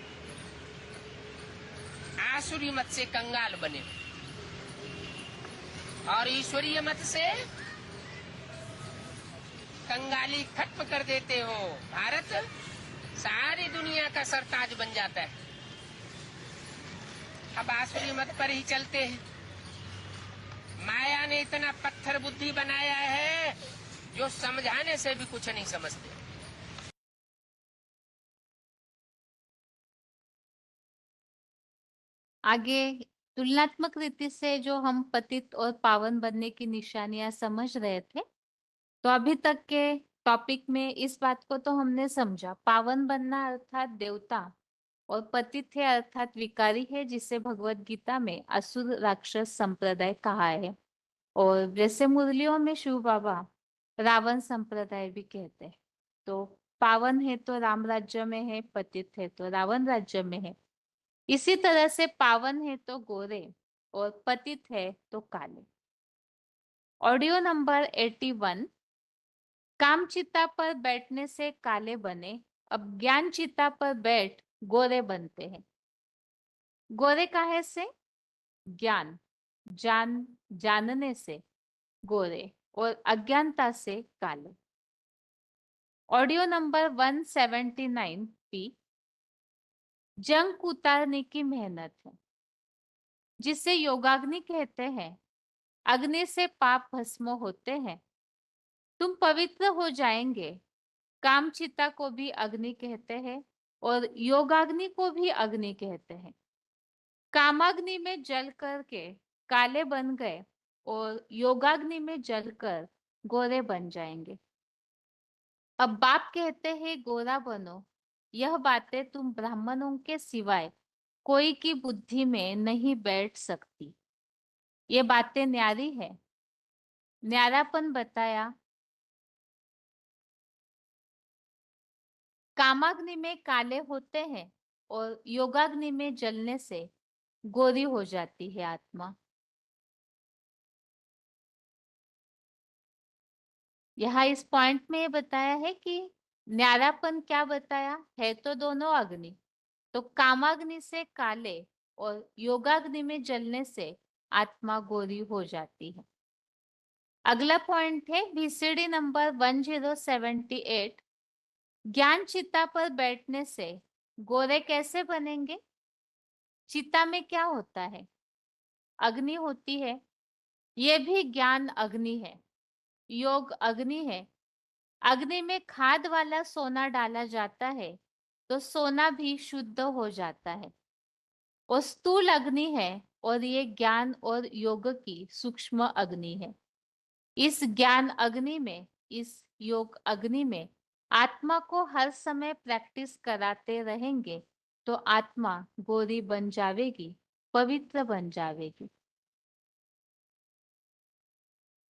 आसुरी मत से कंगाल बने और ईश्वरीय मत से कंगाली खत्म कर देते हो। भारत सारी दुनिया का सरताज बन जाता है। अब आसुरी मत पर ही चलते हैं। माया ने इतना पत्थर बुद्धि बनाया है जो समझाने से भी कुछ नहीं समझते। आगे तुलनात्मक रीति से जो हम पतित और पावन बनने की निशानियां समझ रहे थे, तो अभी तक के टॉपिक में इस बात को तो हमने समझा, पावन बनना अर्थात देवता और पतित है अर्थात विकारी है, जिसे भगवत गीता में असुर राक्षस संप्रदाय कहा है। और जैसे मुरलियों में शिव बाबा रावण संप्रदाय भी कहते हैं। तो पावन है तो राम राज्य में है, पतित है तो रावण राज्य में है। इसी तरह से पावन है तो गोरे और पतित है तो काले। Audio number 81। काम चिता पर बैठने से काले बने, अब ज्ञान चिता पर बैठ गोरे बनते हैं। गोरे काहे से? ज्ञान, जानने से गोरे और अज्ञानता से काले। Audio number 179 P. जंग उतारने की मेहनत है, जिसे योगाग्नि कहते हैं। अग्नि से पाप भस्म होते हैं, तुम पवित्र हो जाएंगे। कामचिता को भी अग्नि कहते हैं और योगाग्नि को भी अग्नि कहते हैं। कामाग्नि में जल करके काले बन गए और योगाग्नि में जलकर गोरे बन जाएंगे। अब बाप कहते हैं गोरा बनो, यह बातें तुम ब्राह्मणों के सिवाय कोई की बुद्धि में नहीं बैठ सकती। ये बातें न्यारी है। न्यारापन बताया। कामाग्नि में काले होते हैं और योगाग्नि में जलने से गोरी हो जाती है आत्मा। यहाँ इस पॉइंट में ये बताया है कि न्यारापन क्या बताया है, तो दोनों अग्नि, तो कामाग्नि से काले और योगाग्नि में जलने से आत्मा गोरी हो जाती है। अगला पॉइंट है VCD नंबर 1078। ज्ञान चिता पर बैठने से गोरे कैसे बनेंगे? चिता में क्या होता है? अग्नि होती है। ये भी ज्ञान अग्नि है, योग अग्नि है। अग्नि में खाद वाला सोना डाला जाता है तो सोना भी शुद्ध हो जाता है। वो स्थूल अग्नि है और ये ज्ञान और योग की सूक्ष्म अग्नि है। इस ज्ञान अग्नि में, इस योग अग्नि में आत्मा को हर समय प्रैक्टिस कराते रहेंगे तो आत्मा गोरी बन जाएगी, पवित्र बन जाएगी।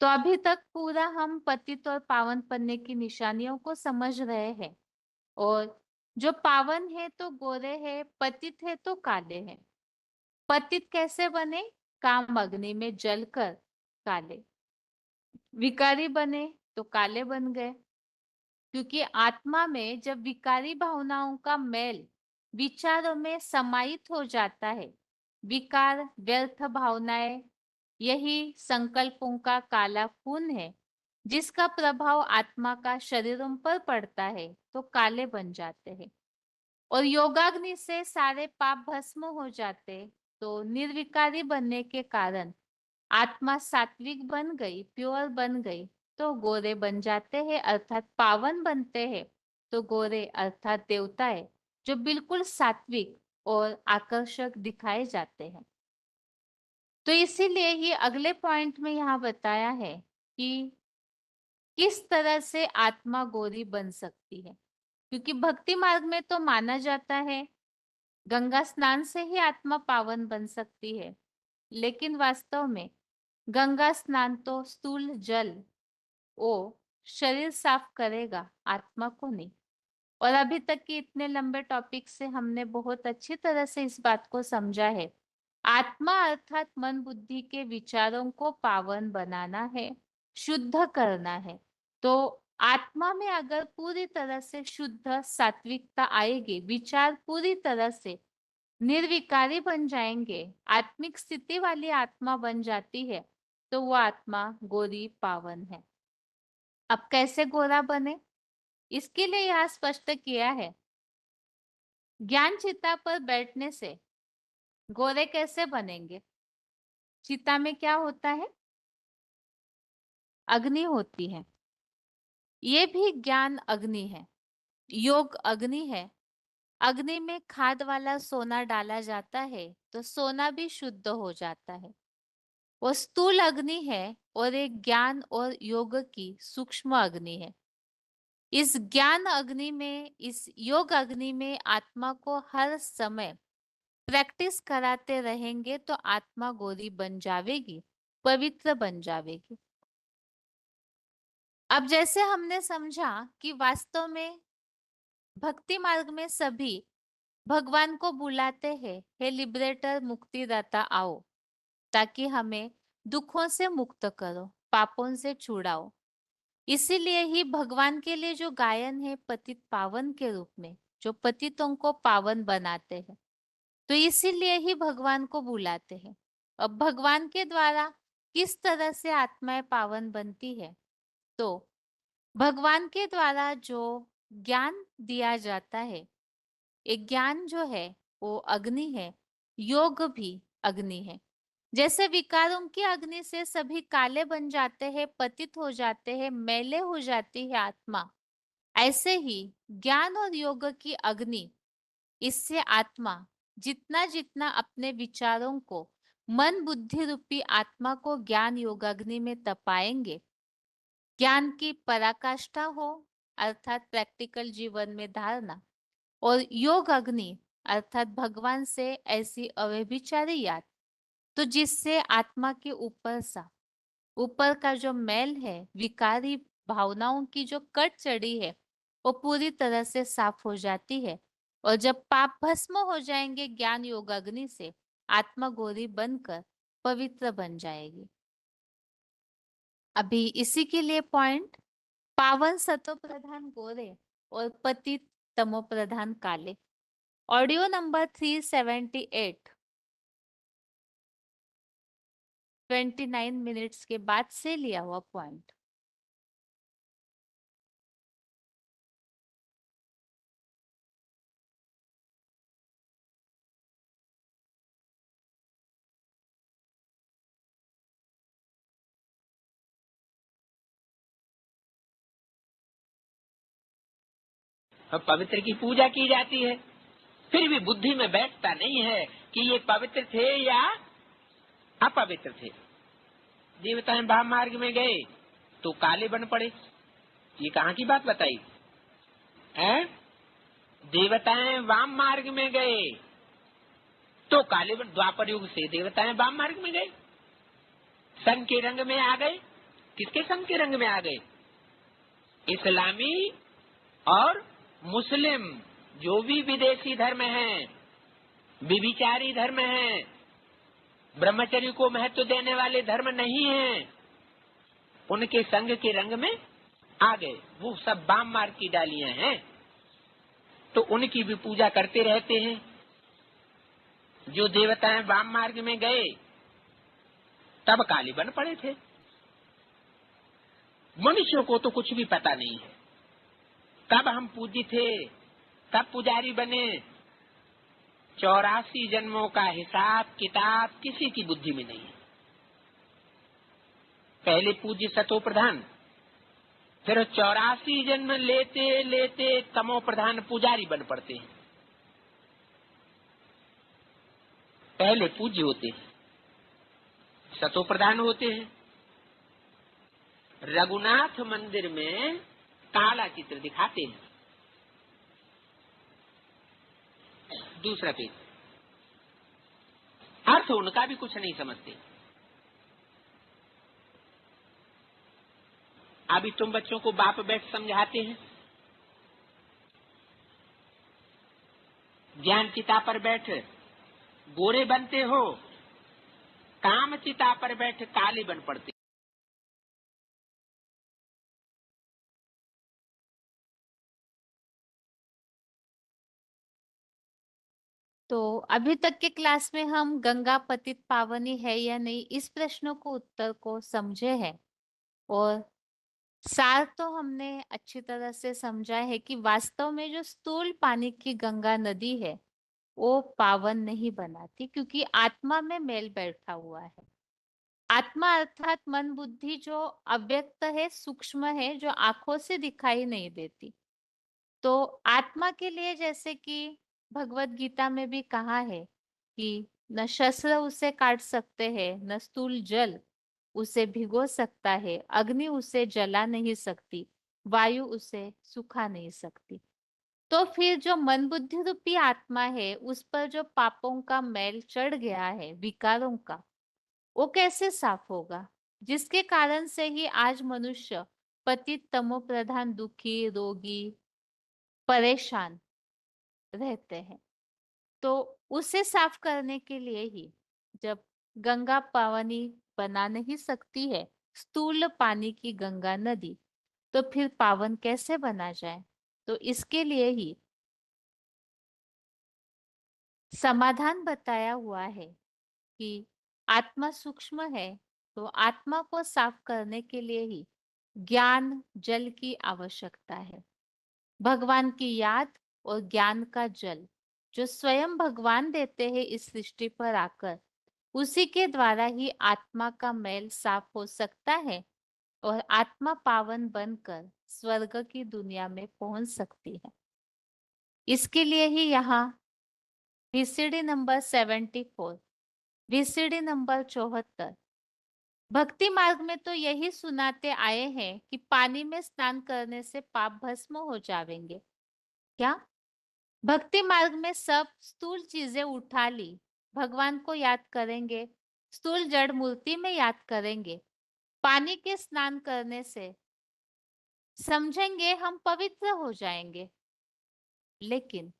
तो अभी तक पूरा हम पतित और पावन बनने की निशानियों को समझ रहे हैं। और जो पावन है तो गोरे है, पतित है तो काले हैं। पतित कैसे बने? काम अग्नि में जलकर काले। विकारी बने तो काले बन गए, क्योंकि आत्मा में जब विकारी भावनाओं का मेल विचारों में समाहित हो जाता है, विकार व्यर्थ भावनाएं, यही संकल्पों का काला खून है जिसका प्रभाव आत्मा का शरीरों पर पड़ता है, तो काले बन जाते हैं। और योगाग्नि से सारे पाप भस्म हो जाते, तो निर्विकारी बनने के कारण आत्मा सात्विक बन गई, प्योर बन गई, तो गोरे बन जाते हैं अर्थात पावन बनते हैं। तो गोरे अर्थात देवताएं जो बिल्कुल सात्विक और आकर्षक दिखाए जाते हैं। तो इसीलिए ये अगले पॉइंट में यहाँ बताया है कि किस तरह से आत्मा गोरी बन सकती है। क्योंकि भक्ति मार्ग में तो माना जाता है गंगा स्नान से ही आत्मा पावन बन सकती है, लेकिन वास्तव में गंगा स्नान तो स्थूल जल वो शरीर साफ करेगा, आत्मा को नहीं। और अभी तक के इतने लंबे टॉपिक से हमने बहुत अच्छी तरह से इस बात को समझा है। आत्मा अर्थात मन बुद्धि के विचारों को पावन बनाना है, शुद्ध करना है। तो आत्मा में अगर पूरी तरह से शुद्ध सात्विकता आएगी, विचार पूरी तरह से निर्विकारी बन जाएंगे, आत्मिक स्थिति वाली आत्मा बन जाती है, तो वो आत्मा गोरी पावन है। अब कैसे गोरा बने, इसके लिए यहाँ स्पष्ट किया है। ज्ञान चिता पर बैठने से गोरे कैसे बनेंगे? चिता में क्या होता है? अग्नि होती है। ये भी ज्ञान अग्नि है, योग अग्नि है। अग्नि में खाद वाला सोना डाला जाता है तो सोना भी शुद्ध हो जाता है। वो स्थूल अग्नि है और एक ज्ञान और योग की सूक्ष्म अग्नि है। इस ज्ञान अग्नि में, इस योग अग्नि में आत्मा को हर समय प्रैक्टिस कराते रहेंगे तो आत्मा गौरी बन जावेगी, पवित्र बन जावेगी। अब जैसे हमने समझा कि वास्तव में भक्ति मार्ग में सभी भगवान को बुलाते हैं, हे लिबरेटर, मुक्तिदाता आओ, ताकि हमें दुखों से मुक्त करो, पापों से छुड़ाओ। इसीलिए ही भगवान के लिए जो गायन है पतित पावन के रूप में, जो पतितों को पावन बनाते हैं, तो इसीलिए ही भगवान को बुलाते हैं। अब भगवान के द्वारा किस तरह से आत्माएं पावन बनती है, तो भगवान के द्वारा जो ज्ञान दिया जाता है, एक ज्ञान जो है वो अग्नि है, योग भी अग्नि है। जैसे विकारों की अग्नि से सभी काले बन जाते हैं, पतित हो जाते हैं, मैले हो जाती है आत्मा, ऐसे ही ज्ञान और योग की अग्नि, इससे आत्मा जितना जितना अपने विचारों को, मन बुद्धि रूपी आत्मा को ज्ञान योगाग्नि में तपाएंगे, ज्ञान की पराकाष्ठा हो अर्थात प्रैक्टिकल जीवन में धारणा, और योग अग्नि अर्थात भगवान से ऐसी अव्यभिचारी याद, तो जिससे आत्मा के ऊपर का जो मैल है, विकारी भावनाओं की जो कट चढ़ी है, वो पूरी तरह से साफ हो जाती है। और जब पाप भस्म हो जाएंगे ज्ञान योग अग्नि से, आत्मा गौरी बनकर पवित्र बन जाएगी। अभी इसी के लिए पॉइंट, पावन सतो प्रधान गोरे और पतित तमो प्रधान काले, ऑडियो नंबर 378, 29 मिनट्स के बाद से लिया हुआ पॉइंट। अब पवित्र की पूजा की जाती है, फिर भी बुद्धि में बैठता नहीं है कि ये पवित्र थे या अपवित्र थे। देवताएं वाम मार्ग में गए तो काले बन पड़े, ये कहाँ की बात बताई है? देवताएं वाम मार्ग में गए तो काले बन, द्वापर युग से देवताएं वाम मार्ग में गए, संघ के रंग में आ गए। किसके संघ के रंग में आ गए? इस्लामी और मुस्लिम, जो भी विदेशी धर्म हैं, विभिचारी धर्म हैं, ब्रह्मचर्य को महत्व देने वाले धर्म नहीं हैं, उनके संग के रंग में आ गए। वो सब वाम मार्ग की डालियां हैं, तो उनकी भी पूजा करते रहते हैं। जो देवताएं वाम मार्ग में गए तब काले बन पड़े थे। मनुष्यों को तो कुछ भी पता नहीं है, कब हम पूज्य थे, कब पुजारी बने। 84 जन्मों का हिसाब किताब किसी की बुद्धि में नहीं है। पहले पूज्य सतो प्रधान, फिर 84 जन्म लेते लेते तमो प्रधान पुजारी बन पड़ते हैं। पहले पूज्य होते हैं, सतो प्रधान होते हैं। रघुनाथ मंदिर में काला चित्र दिखाते हैं। दूसरा पेज, अर्थ उनका भी कुछ नहीं समझते। अभी तुम बच्चों को बाप बैठ समझाते हैं, ज्ञान चिता पर बैठ गोरे बनते हो, काम चिता पर बैठ काले बन पड़ते। तो अभी तक के क्लास में हम गंगा पतित पावनी है या नहीं, इस प्रश्न को उत्तर को समझे हैं, और सार तो हमने अच्छी तरह से समझा है कि वास्तव में जो स्थूल पानी की गंगा नदी है वो पावन नहीं बनाती, क्योंकि आत्मा में मेल बैठा हुआ है। आत्मा अर्थात मन बुद्धि जो अव्यक्त है, सूक्ष्म है, जो आंखों से दिखाई नहीं देती। तो आत्मा के लिए जैसे कि भगवत गीता में भी कहा है कि न शस्त्र उसे काट सकते हैं, न स्थूल जल उसे भिगो सकता है, अग्नि उसे जला नहीं सकती, वायु उसे सुखा नहीं सकती। तो फिर जो मन बुद्धि रूपी आत्मा है, उस पर जो पापों का मैल चढ़ गया है, विकारों का, वो कैसे साफ होगा? जिसके कारण से ही आज मनुष्य पतित, तमो प्रधान, दुखी, रोगी, परेशान रहते हैं। तो उसे साफ करने के लिए ही, जब गंगा पावनी बना नहीं सकती है स्थूल पानी की गंगा नदी, तो फिर पावन कैसे बना जाए? तो इसके लिए ही समाधान बताया हुआ है कि आत्मा सूक्ष्म है, तो आत्मा को साफ करने के लिए ही ज्ञान जल की आवश्यकता है। भगवान की याद और ज्ञान का जल जो स्वयं भगवान देते हैं इस सृष्टि पर आकर, उसी के द्वारा ही आत्मा का मैल साफ हो सकता है और आत्मा पावन बनकर स्वर्ग की दुनिया में पहुंच सकती है। इसके लिए ही यहाँ वीसीडी नंबर 74, वीसीडी नंबर 74, भक्ति मार्ग में तो यही सुनाते आए हैं कि पानी में स्नान करने से पाप भस्म हो जाएंगे। क्या? भक्ति मार्ग में सब स्थूल चीजें उठा ली, भगवान को याद करेंगे, स्थूल जड़ मूर्ति में याद करेंगे, पानी के स्नान करने से समझेंगे हम पवित्र हो जाएंगे। लेकिन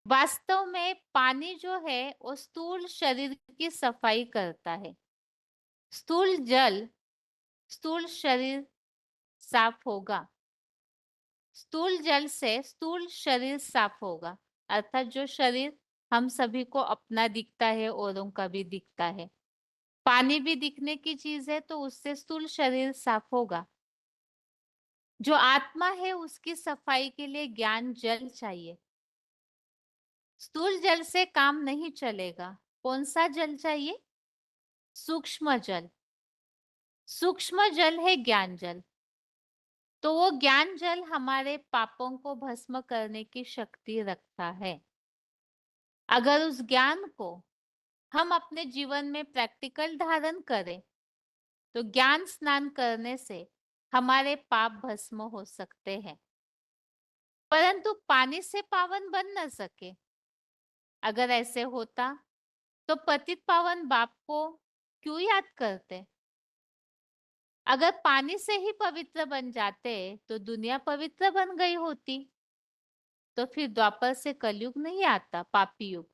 वास्तव में पानी जो है वो स्थूल शरीर की सफाई करता है। स्थूल जल, स्थूल शरीर साफ होगा, स्थूल जल से स्थूल शरीर साफ होगा, अर्थात जो शरीर हम सभी को अपना दिखता है, औरों का भी दिखता है, पानी भी दिखने की चीज है, तो उससे स्थूल शरीर साफ होगा। जो आत्मा है उसकी सफाई के लिए ज्ञान जल चाहिए। स्थूल जल से काम नहीं चलेगा। कौन सा जल चाहिए? सूक्ष्म जल। सूक्ष्म जल है ज्ञान जल। तो वो ज्ञान जल हमारे पापों को भस्म करने की शक्ति रखता है। अगर उस ज्ञान को हम अपने जीवन में प्रैक्टिकल धारण करें, तो ज्ञान स्नान करने से हमारे पाप भस्म हो सकते हैं। परंतु पानी से पावन बन न सके। अगर ऐसे होता तो पतित पावन बाप को क्यों याद करते? अगर पानी से ही पवित्र बन जाते तो दुनिया पवित्र बन गई होती। तो फिर द्वापर से कलयुग नहीं आता, पापी युग।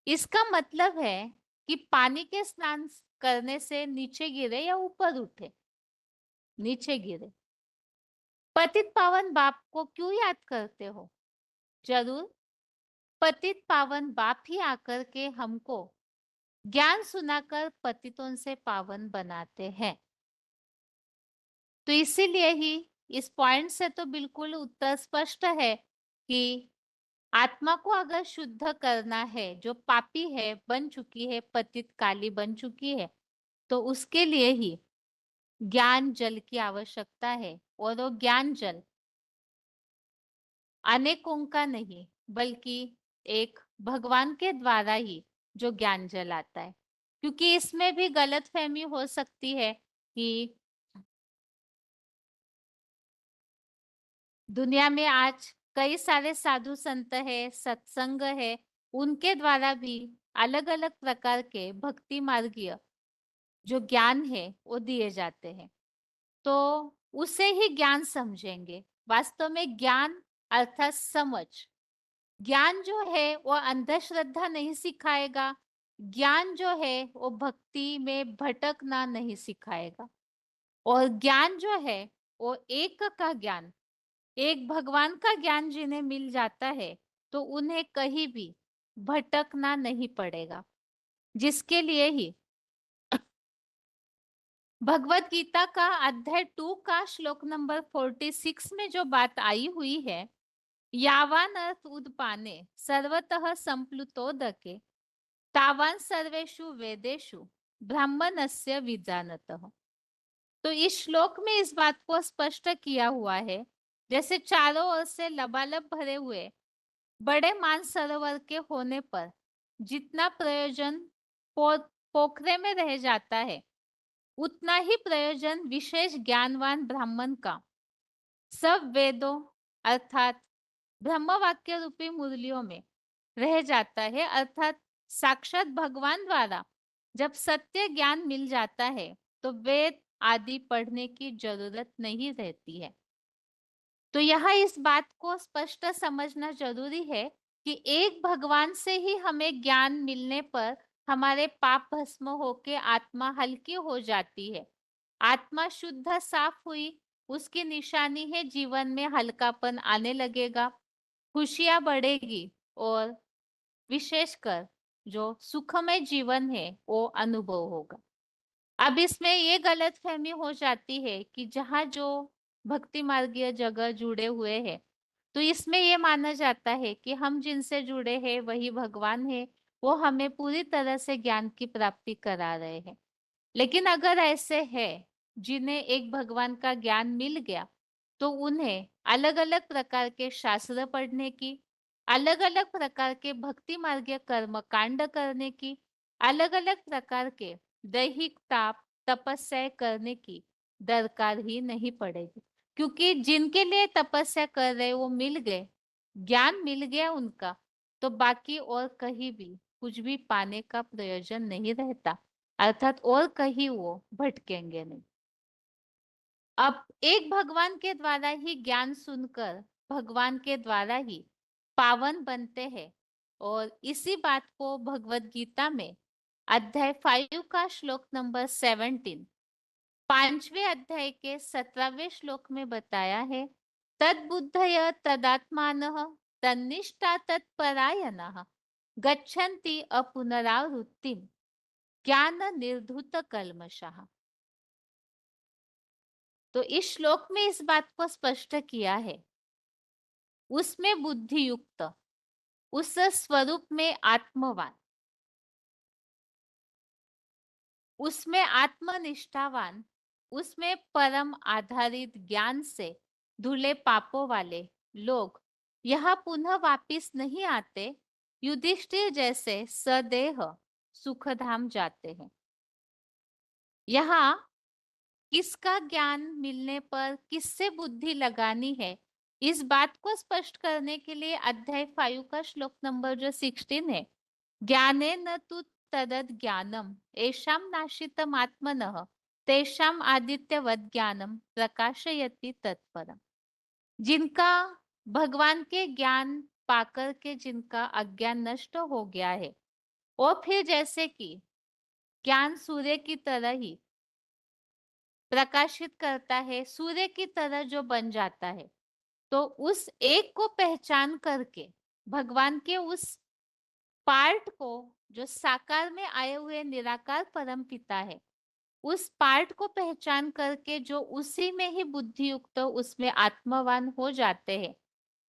इसका मतलब है कि पानी के स्नान करने से नीचे गिरे या ऊपर उठे? नीचे गिरे। पतित पावन बाप को क्यों याद करते हो? जरूर पतित पावन बाप ही आकर के हमको ज्ञान सुनाकर पतितों से पावन बनाते हैं। तो इसीलिए ही इस पॉइंट से तो बिल्कुल उत्तर स्पष्ट है कि आत्मा को अगर शुद्ध करना है, जो पापी है, बन चुकी है, पतित काली बन चुकी है, तो उसके लिए ही ज्ञान जल की आवश्यकता है। और वो ज्ञान जल अनेकों का नहीं, बल्कि एक भगवान के द्वारा ही जो ज्ञान जल आता है। क्योंकि इसमें भी गलतफहमी हो सकती है कि दुनिया में आज कई सारे साधु संत है, सत्संग है, उनके द्वारा भी अलग अलग प्रकार के भक्ति मार्गीय जो ज्ञान है वो दिए जाते हैं। तो उसे ही ज्ञान समझेंगे। वास्तव में ज्ञान अर्थात समझ। ज्ञान जो है वो अंधश्रद्धा नहीं सिखाएगा। ज्ञान जो है वो भक्ति में भटकना नहीं सिखाएगा। और ज्ञान जो है वो एक का ज्ञान, एक भगवान का ज्ञान जिन्हें मिल जाता है, तो उन्हें कहीं भी भटकना नहीं पड़ेगा। जिसके लिए ही भगवत गीता का अध्याय 2 का श्लोक नंबर 46 में जो बात आई हुई है, यावान अर्थ उदपाने सर्वतः संप्लुतोदके तावान सर्वेषु वेदेषु ब्राह्मणस्य विजानतः। तो इस श्लोक में इस बात को स्पष्ट किया हुआ है, जैसे चारों ओर से लबालब भरे हुए बड़े मानसरोवर के होने पर जितना प्रयोजन पोखरे में रह जाता है, उतना ही प्रयोजन विशेष ज्ञानवान ब्राह्मण का सब वेदों अर्थात ब्रह्म वाक्य रूपी मुरलियों में रह जाता है, अर्थात साक्षात भगवान द्वारा जब सत्य ज्ञान मिल जाता है तो वेद आदि पढ़ने की जरूरत नहीं रहती है। तो यहाँ इस बात को स्पष्ट समझना जरूरी है कि एक भगवान से ही हमें ज्ञान मिलने पर हमारे पाप भस्म होके आत्मा हल्की हो जाती है, आत्मा शुद्ध साफ हुई, उसकी निशानी है जीवन में हल्कापन आने लगेगा, खुशियां बढ़ेगी और विशेषकर जो सुखमय जीवन है वो अनुभव होगा। अब इसमें ये गलतफहमी हो जाती है कि जहाँ जो भक्ति मार्गीय जगह जुड़े हुए हैं तो इसमें ये माना जाता है कि हम जिनसे जुड़े हैं वही भगवान है, वो हमें पूरी तरह से ज्ञान की प्राप्ति करा रहे हैं। लेकिन अगर ऐसे है जिन्हें एक भगवान का ज्ञान मिल गया तो उन्हें अलग अलग प्रकार के शास्त्र पढ़ने की, अलग अलग प्रकार के भक्ति मार्गीय कर्म कांड करने की, अलग अलग प्रकार के दैहिक ताप तपस्या करने की दरकार ही नहीं पड़ेगी, क्योंकि जिनके लिए तपस्या कर रहे वो मिल गए, ज्ञान मिल गया उनका, तो बाकी और कहीं भी कुछ भी पाने का प्रयोजन नहीं रहता, अर्थात और कहीं वो भटकेंगे नहीं। अब एक भगवान के द्वारा ही ज्ञान सुनकर भगवान के द्वारा ही पावन बनते हैं, और इसी बात को भगवत गीता में अध्याय 5 का श्लोक नंबर 17 5वें अध्याय के 17वें श्लोक में बताया है, तद्बुद्धय तदात्मानः तन्निष्ठा तत्परायणः गच्छन्ति अपुनरावृत्तिम् ज्ञान निर्धूत कल्मषः। तो इस श्लोक में इस बात को स्पष्ट किया है, उसमें बुद्धि युक्त, उस स्वरूप में आत्मवान, उसमें आत्मनिष्ठावान, उसमें परम आधारित ज्ञान से धुले पापों वाले लोग यहाँ पुनः वापिस नहीं आते, युधिष्ठिर जैसे सदेह सुखधाम जाते हैं। यहाँ किसका ज्ञान मिलने पर किससे बुद्धि लगानी है, इस बात को स्पष्ट करने के लिए अध्याय 5 का श्लोक नंबर जो 16 है, ज्ञाने न तु तदद ज्ञानम एषाम नाशितम आत्मनः तेषाम आदित्यवद ज्ञानम प्रकाशयति तत्परम। जिनका भगवान के ज्ञान पाकर के जिनका अज्ञान नष्ट हो गया है, और फिर जैसे कि ज्ञान सूर्य की तरह ही प्रकाशित करता है, सूर्य की तरह जो बन जाता है, तो उस एक को पहचान करके भगवान के उस पार्ट को जो साकार में आए हुए निराकार परम पिता है, उस पार्ट को पहचान करके जो उसी में ही बुद्धि युक्त उसमें आत्मवान हो जाते हैं,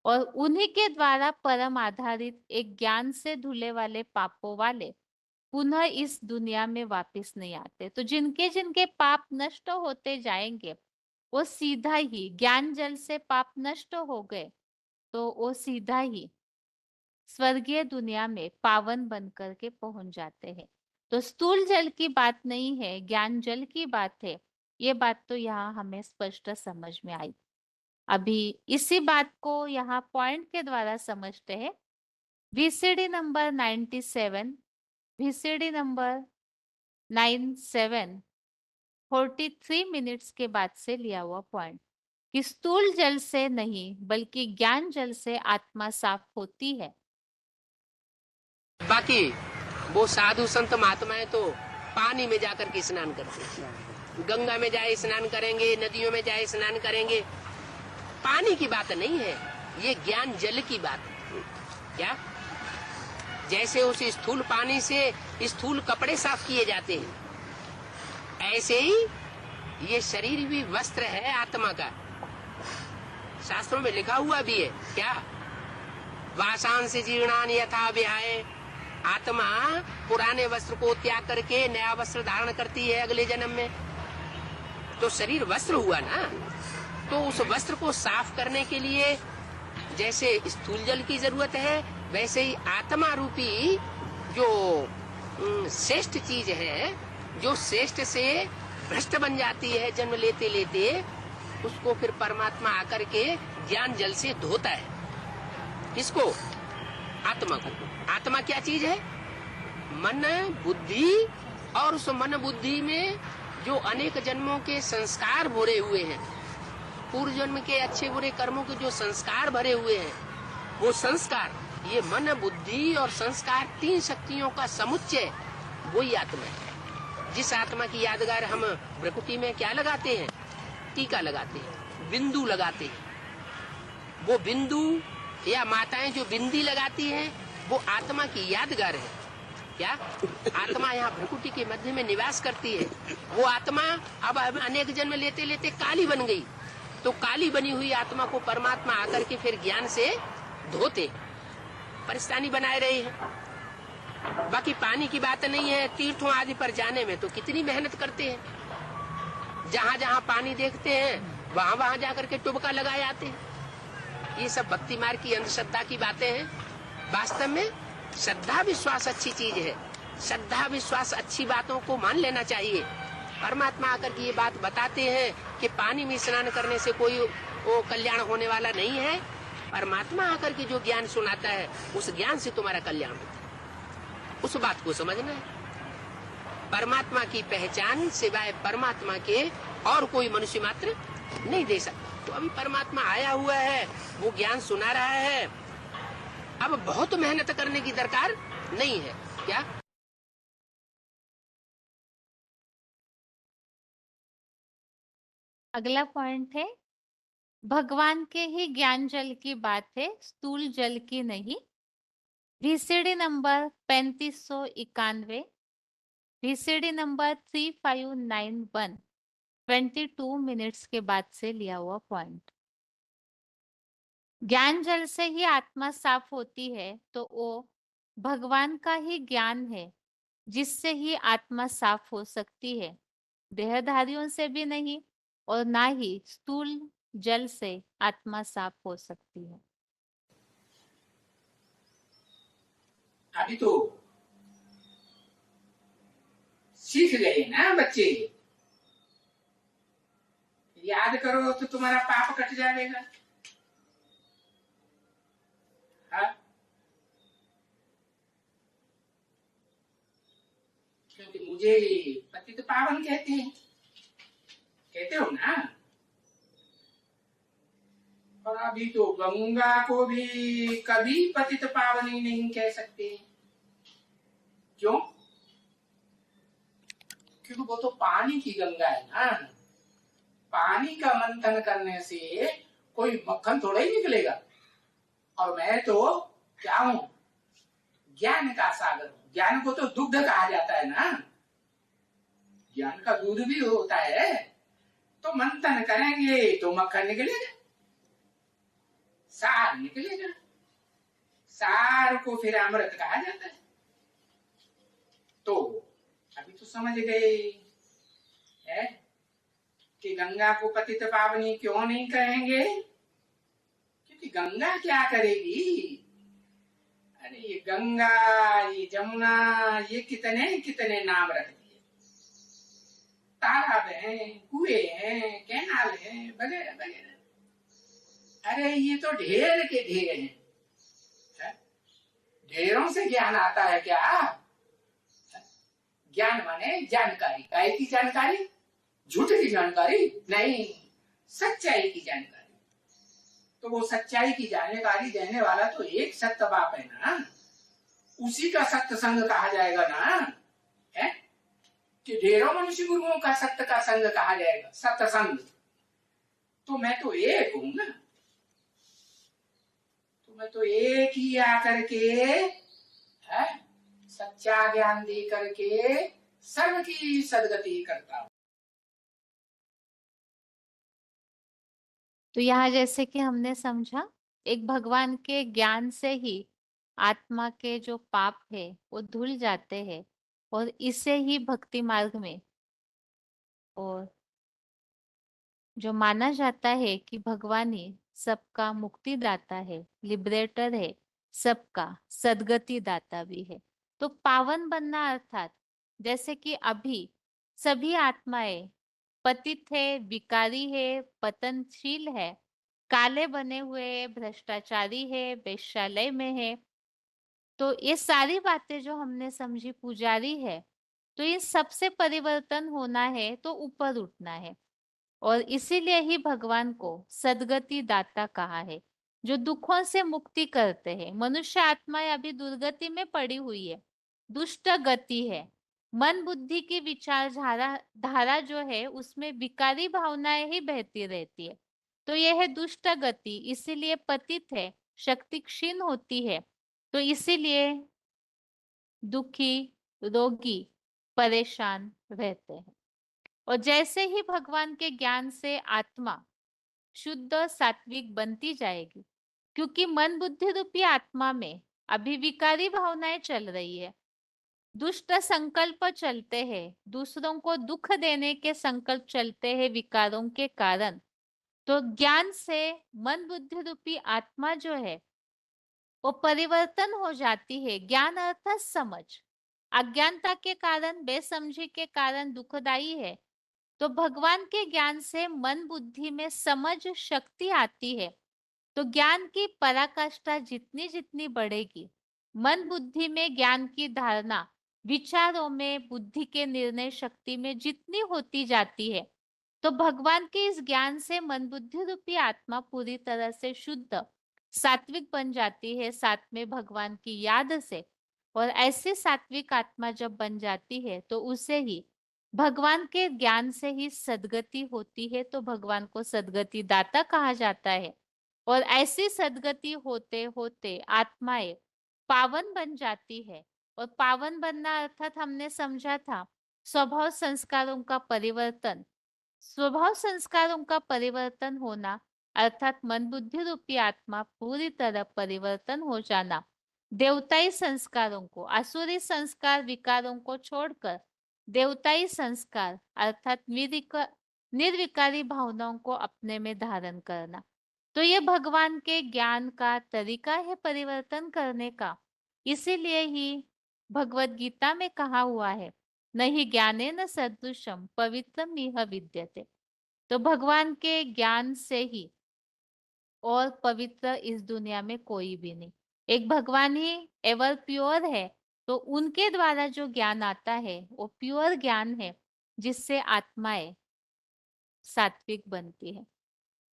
और उन्हीं के द्वारा परम आधारित एक ज्ञान से धुले वाले पापों वाले पुनः इस दुनिया में वापस नहीं आते। तो जिनके जिनके पाप नष्ट होते जाएंगे वो सीधा ही ज्ञान जल से पाप नष्ट हो गए तो वो सीधा ही स्वर्गीय दुनिया में पावन बन करके पहुंच जाते हैं। तो स्थूल जल की बात नहीं है, ज्ञान जल की बात है। ये बात तो यहाँ हमें स्पष्ट समझ में आई। अभी इसी बात को यहाँ पॉइंट के द्वारा समझते हैं। VCD number 97, VCD number 97 43 minutes के बाद से लिया हुआ पॉइंट कि स्थूल जल से नहीं बल्कि ज्ञान जल से आत्मा साफ होती है। बाकी वो साधु संत महात्माएं तो पानी में जाकर के स्नान करते हैं, गंगा में जाए स्नान करेंगे, नदियों में जाए स्नान करेंगे। पानी की बात नहीं है, ये ज्ञान जल की बात है। क्या जैसे उस स्थूल पानी से स्थूल कपड़े साफ किए जाते हैं, ऐसे ही ये शरीर भी वस्त्र है आत्मा का। शास्त्रों में लिखा हुआ भी है, क्या वासांस जीर्णान यथा विहाय, आत्मा पुराने वस्त्र को त्याग करके नया वस्त्र धारण करती है अगले जन्म में। तो शरीर वस्त्र हुआ ना, तो उस वस्त्र को साफ करने के लिए जैसे स्थूल जल की जरूरत है, वैसे ही आत्मा रूपी जो श्रेष्ठ चीज है, जो श्रेष्ठ से भ्रष्ट बन जाती है जन्म लेते लेते, उसको फिर परमात्मा आकर के ज्ञान जल से धोता है। किसको? आत्मा को। आत्मा क्या चीज है? मन बुद्धि, और उस मन बुद्धि में जो अनेक जन्मों के संस्कार भरे हुए हैं, पूर्व जन्म के अच्छे बुरे कर्मों के जो संस्कार भरे हुए हैं, वो संस्कार, ये मन बुद्धि और संस्कार, तीन शक्तियों का समुच्चय, वही आत्मा है। जिस आत्मा की यादगार हम भ्रकुटी में क्या लगाते हैं? टीका लगाते हैं, बिंदु लगाते हैं। वो बिंदु या माताएं जो बिंदी लगाती हैं, वो आत्मा की यादगार है। क्या? आत्मा यहाँ भ्रकुटी के मध्य में निवास करती है। वो आत्मा अब अनेक जन्म लेते लेते काली बन गई, तो काली बनी हुई आत्मा को परमात्मा आकर के फिर ज्ञान से धोते, परेशानी बनाए रही है। बाकी पानी की बात नहीं है, तीर्थों आदि पर जाने में तो कितनी मेहनत करते हैं। जहाँ जहाँ पानी देखते हैं वहाँ वहाँ जाकर के टुबका लगाए आते हैं। ये सब भक्ति मार्ग की अंधश्रद्धा की बातें हैं। वास्तव में श्रद्धा विश्वास अच्छी चीज है। श्रद्धा विश्वास अच्छी बातों को मान लेना चाहिए। परमात्मा आकर के ये बात बताते हैं कि पानी में स्नान करने से कोई वो कल्याण होने वाला नहीं है। परमात्मा आकर के जो ज्ञान सुनाता है, उस ज्ञान से तुम्हारा कल्याण होता है। उस बात को समझना है। परमात्मा की पहचान सिवाय परमात्मा के और कोई मनुष्य मात्र नहीं दे सकता। तो अभी परमात्मा आया हुआ है, वो ज्ञान सुना रहा है। अब बहुत मेहनत करने की दरकार नहीं है। क्या? अगला पॉइंट है, भगवान के ही ज्ञान जल की बात है, स्थूल जल की नहीं। VCD number 3591, VCD number 3591, 22 minutes के बाद से लिया हुआ पॉइंट। ज्ञान जल से ही आत्मा साफ होती है, तो वो भगवान का ही ज्ञान है जिससे ही आत्मा साफ हो सकती है। देहधारियों से भी नहीं, और ना ही स्थूल जल से आत्मा साफ हो सकती है। अभी तो सीख गए ना बच्चे, याद करो तो तुम्हारा पाप कट जाएगा। हाँ? क्योंकि मुझे पतित पावन कहते हैं, कहते हो ना। और अभी तो गंगा को भी कभी पतित पावनी नहीं कह सकते। क्यों? क्योंकि वो तो पानी की गंगा है ना। पानी का मंथन करने से कोई मक्खन थोड़ा ही निकलेगा। और मैं तो क्या हूँ? ज्ञान का सागर हूँ। ज्ञान को तो दुग्ध कहा जाता है ना। ज्ञान का दूध भी होता है। तो मंथन करेंगे तो मक्खन निकलेगा, सार निकलेगा। सार को फिर अमृत कहा जाता है। तो अभी तो समझ गए है कि गंगा को पतित पावनी क्यों नहीं कहेंगे? क्योंकि गंगा क्या करेगी? अरे ये गंगा, ये जमुना, ये कितने कितने नाम रख दिए। तालाब है, कुएं हैं, कैनाल है, वगैरह वगैरह। अरे ये तो ढेर के ढेर हैं। ढेरों से ज्ञान आता है क्या? ज्ञान माने जानकारी। काय की जानकारी? झूठ की जानकारी नहीं, सच्चाई की जानकारी। तो वो सच्चाई की जानकारी देने वाला तो एक सत्य बाप है ना। उसी का सत्य संग कहा जाएगा ना, है कि ढेरों मनुष्य गुरुओं का सत्य का संग कहा जाएगा, सत्य संग। तो मैं तो एक हूं ना। तो मैं तो एक ही आकर के है सच्चा ज्ञान दे करके सर्व की सदगति करता हूं। तो यहाँ जैसे कि हमने समझा, एक भगवान के ज्ञान से ही आत्मा के जो पाप है वो धुल जाते हैं, और इसे ही भक्ति मार्ग में और जो माना जाता है कि भगवान ही सबका मुक्तिदाता है, लिबरेटर है, सबका सदगति दाता भी है। तो पावन बनना अर्थात जैसे कि अभी सभी आत्माएं पतित है, विकारी है, पतनशील है, काले बने हुए, भ्रष्टाचारी है, वेश्यालय में है। तो ये सारी बातें जो हमने समझी पुजारी है, तो इन सबसे परिवर्तन होना है तो ऊपर उठना है। और इसीलिए ही भगवान को सदगति दाता कहा है, जो दुखों से मुक्ति करते हैं। मनुष्य आत्माएं अभी दुर्गति में पड़ी हुई है, दुष्ट गति है। मन बुद्धि की विचार धारा जो है उसमें विकारी भावनाएं ही बहती रहती है। तो यह है दुष्ट गति, इसीलिए पतित है, शक्ति क्षीण होती है। तो इसीलिए दुखी, रोगी, परेशान रहते हैं। और जैसे ही भगवान के ज्ञान से आत्मा शुद्ध सात्विक बनती जाएगी, क्योंकि मन बुद्धि रूपी आत्मा में अभी विकारी भावनाएं चल रही है, दुष्ट संकल्प चलते हैं, दूसरों को दुख देने के संकल्प चलते हैं विकारों के कारण। तो ज्ञान से मन बुद्धि रूपी आत्मा जो है वो परिवर्तन हो जाती है। ज्ञान अर्थात समझ, अज्ञानता के कारण, बेसमझी के कारण दुखदाई है। तो भगवान के ज्ञान से मन बुद्धि में समझ शक्ति आती है। तो ज्ञान की पराकाष्ठा जितनी जितनी बढ़ेगी, मन बुद्धि में ज्ञान की धारणा, विचारों में, बुद्धि के निर्णय शक्ति में जितनी होती जाती है, तो भगवान के इस ज्ञान से मन बुद्धि रूपी आत्मा पूरी तरह से शुद्ध सात्विक बन जाती है, साथ में भगवान की याद से। और ऐसी सात्विक आत्मा जब बन जाती है तो उसे ही भगवान के ज्ञान से ही सद्गति होती है। तो भगवान को सद्गति दाता कहा जाता है। और ऐसी सद्गति होते होते आत्माएं पावन बन जाती है। और पावन बनना अर्थात हमने समझा था स्वभाव संस्कारों का परिवर्तन। स्वभाव संस्कारों का परिवर्तन होना अर्थात मन बुद्धि रूपी आत्मा पूरी तरह परिवर्तन हो जाना। देवताई संस्कारों को, आसुरी संस्कार विकारों को छोड़कर देवताई संस्कार अर्थात निर्विकारी भावनाओं को अपने में धारण करना। तो ये भगवान के ज्ञान का तरीका है परिवर्तन करने का। इसीलिए ही भगवत गीता में कहा हुआ है, नहीं ज्ञाने न सदृशम पवित्रम इह विद्यते। तो भगवान के ज्ञान से ही और पवित्र इस दुनिया में कोई भी नहीं, एक भगवान ही एवर प्योर है। तो उनके द्वारा जो ज्ञान आता है वो प्योर ज्ञान है, जिससे आत्माएं सात्विक बनती है।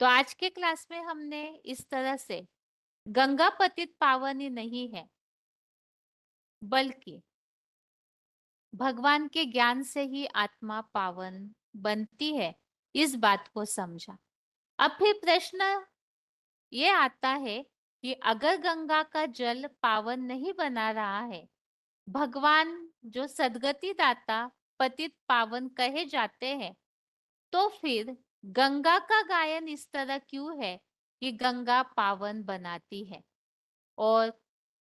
तो आज के क्लास में हमने इस तरह से गंगा पतित पावनी नहीं है, बल्कि भगवान के ज्ञान से ही आत्मा पावन बनती है, इस बात को समझा। अब फिर प्रश्न ये आता है कि अगर गंगा का जल पावन नहीं बना रहा है, भगवान जो सद्गति दाता पतित पावन कहे जाते हैं, तो फिर गंगा का गायन इस तरह क्यों है कि गंगा पावन बनाती है। और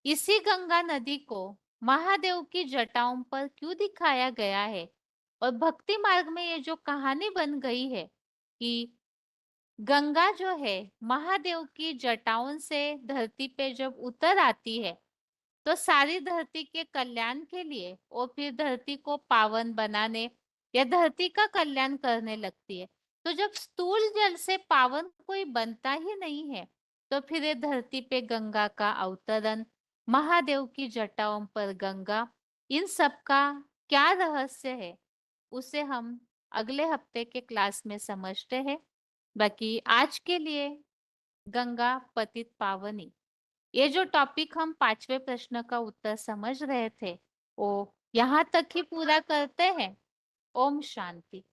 इसी गंगा नदी को महादेव की जटाओं पर क्यों दिखाया गया है। और भक्ति मार्ग में ये जो कहानी बन गई है कि गंगा जो है महादेव की जटाओं से धरती पे जब उतर आती है, तो सारी धरती के कल्याण के लिए और फिर धरती को पावन बनाने या धरती का कल्याण करने लगती है। तो जब स्थूल जल से पावन कोई बनता ही नहीं है, तो फिर ये धरती पे गंगा का अवतरण, महादेव की जटाओं पर गंगा, इन सब का क्या रहस्य है, उसे हम अगले हफ्ते के क्लास में समझते हैं। बाकी आज के लिए गंगा पतित पावनी, ये जो टॉपिक हम 5वें प्रश्न का उत्तर समझ रहे थे, वो यहाँ तक ही पूरा करते हैं। ओम शांति।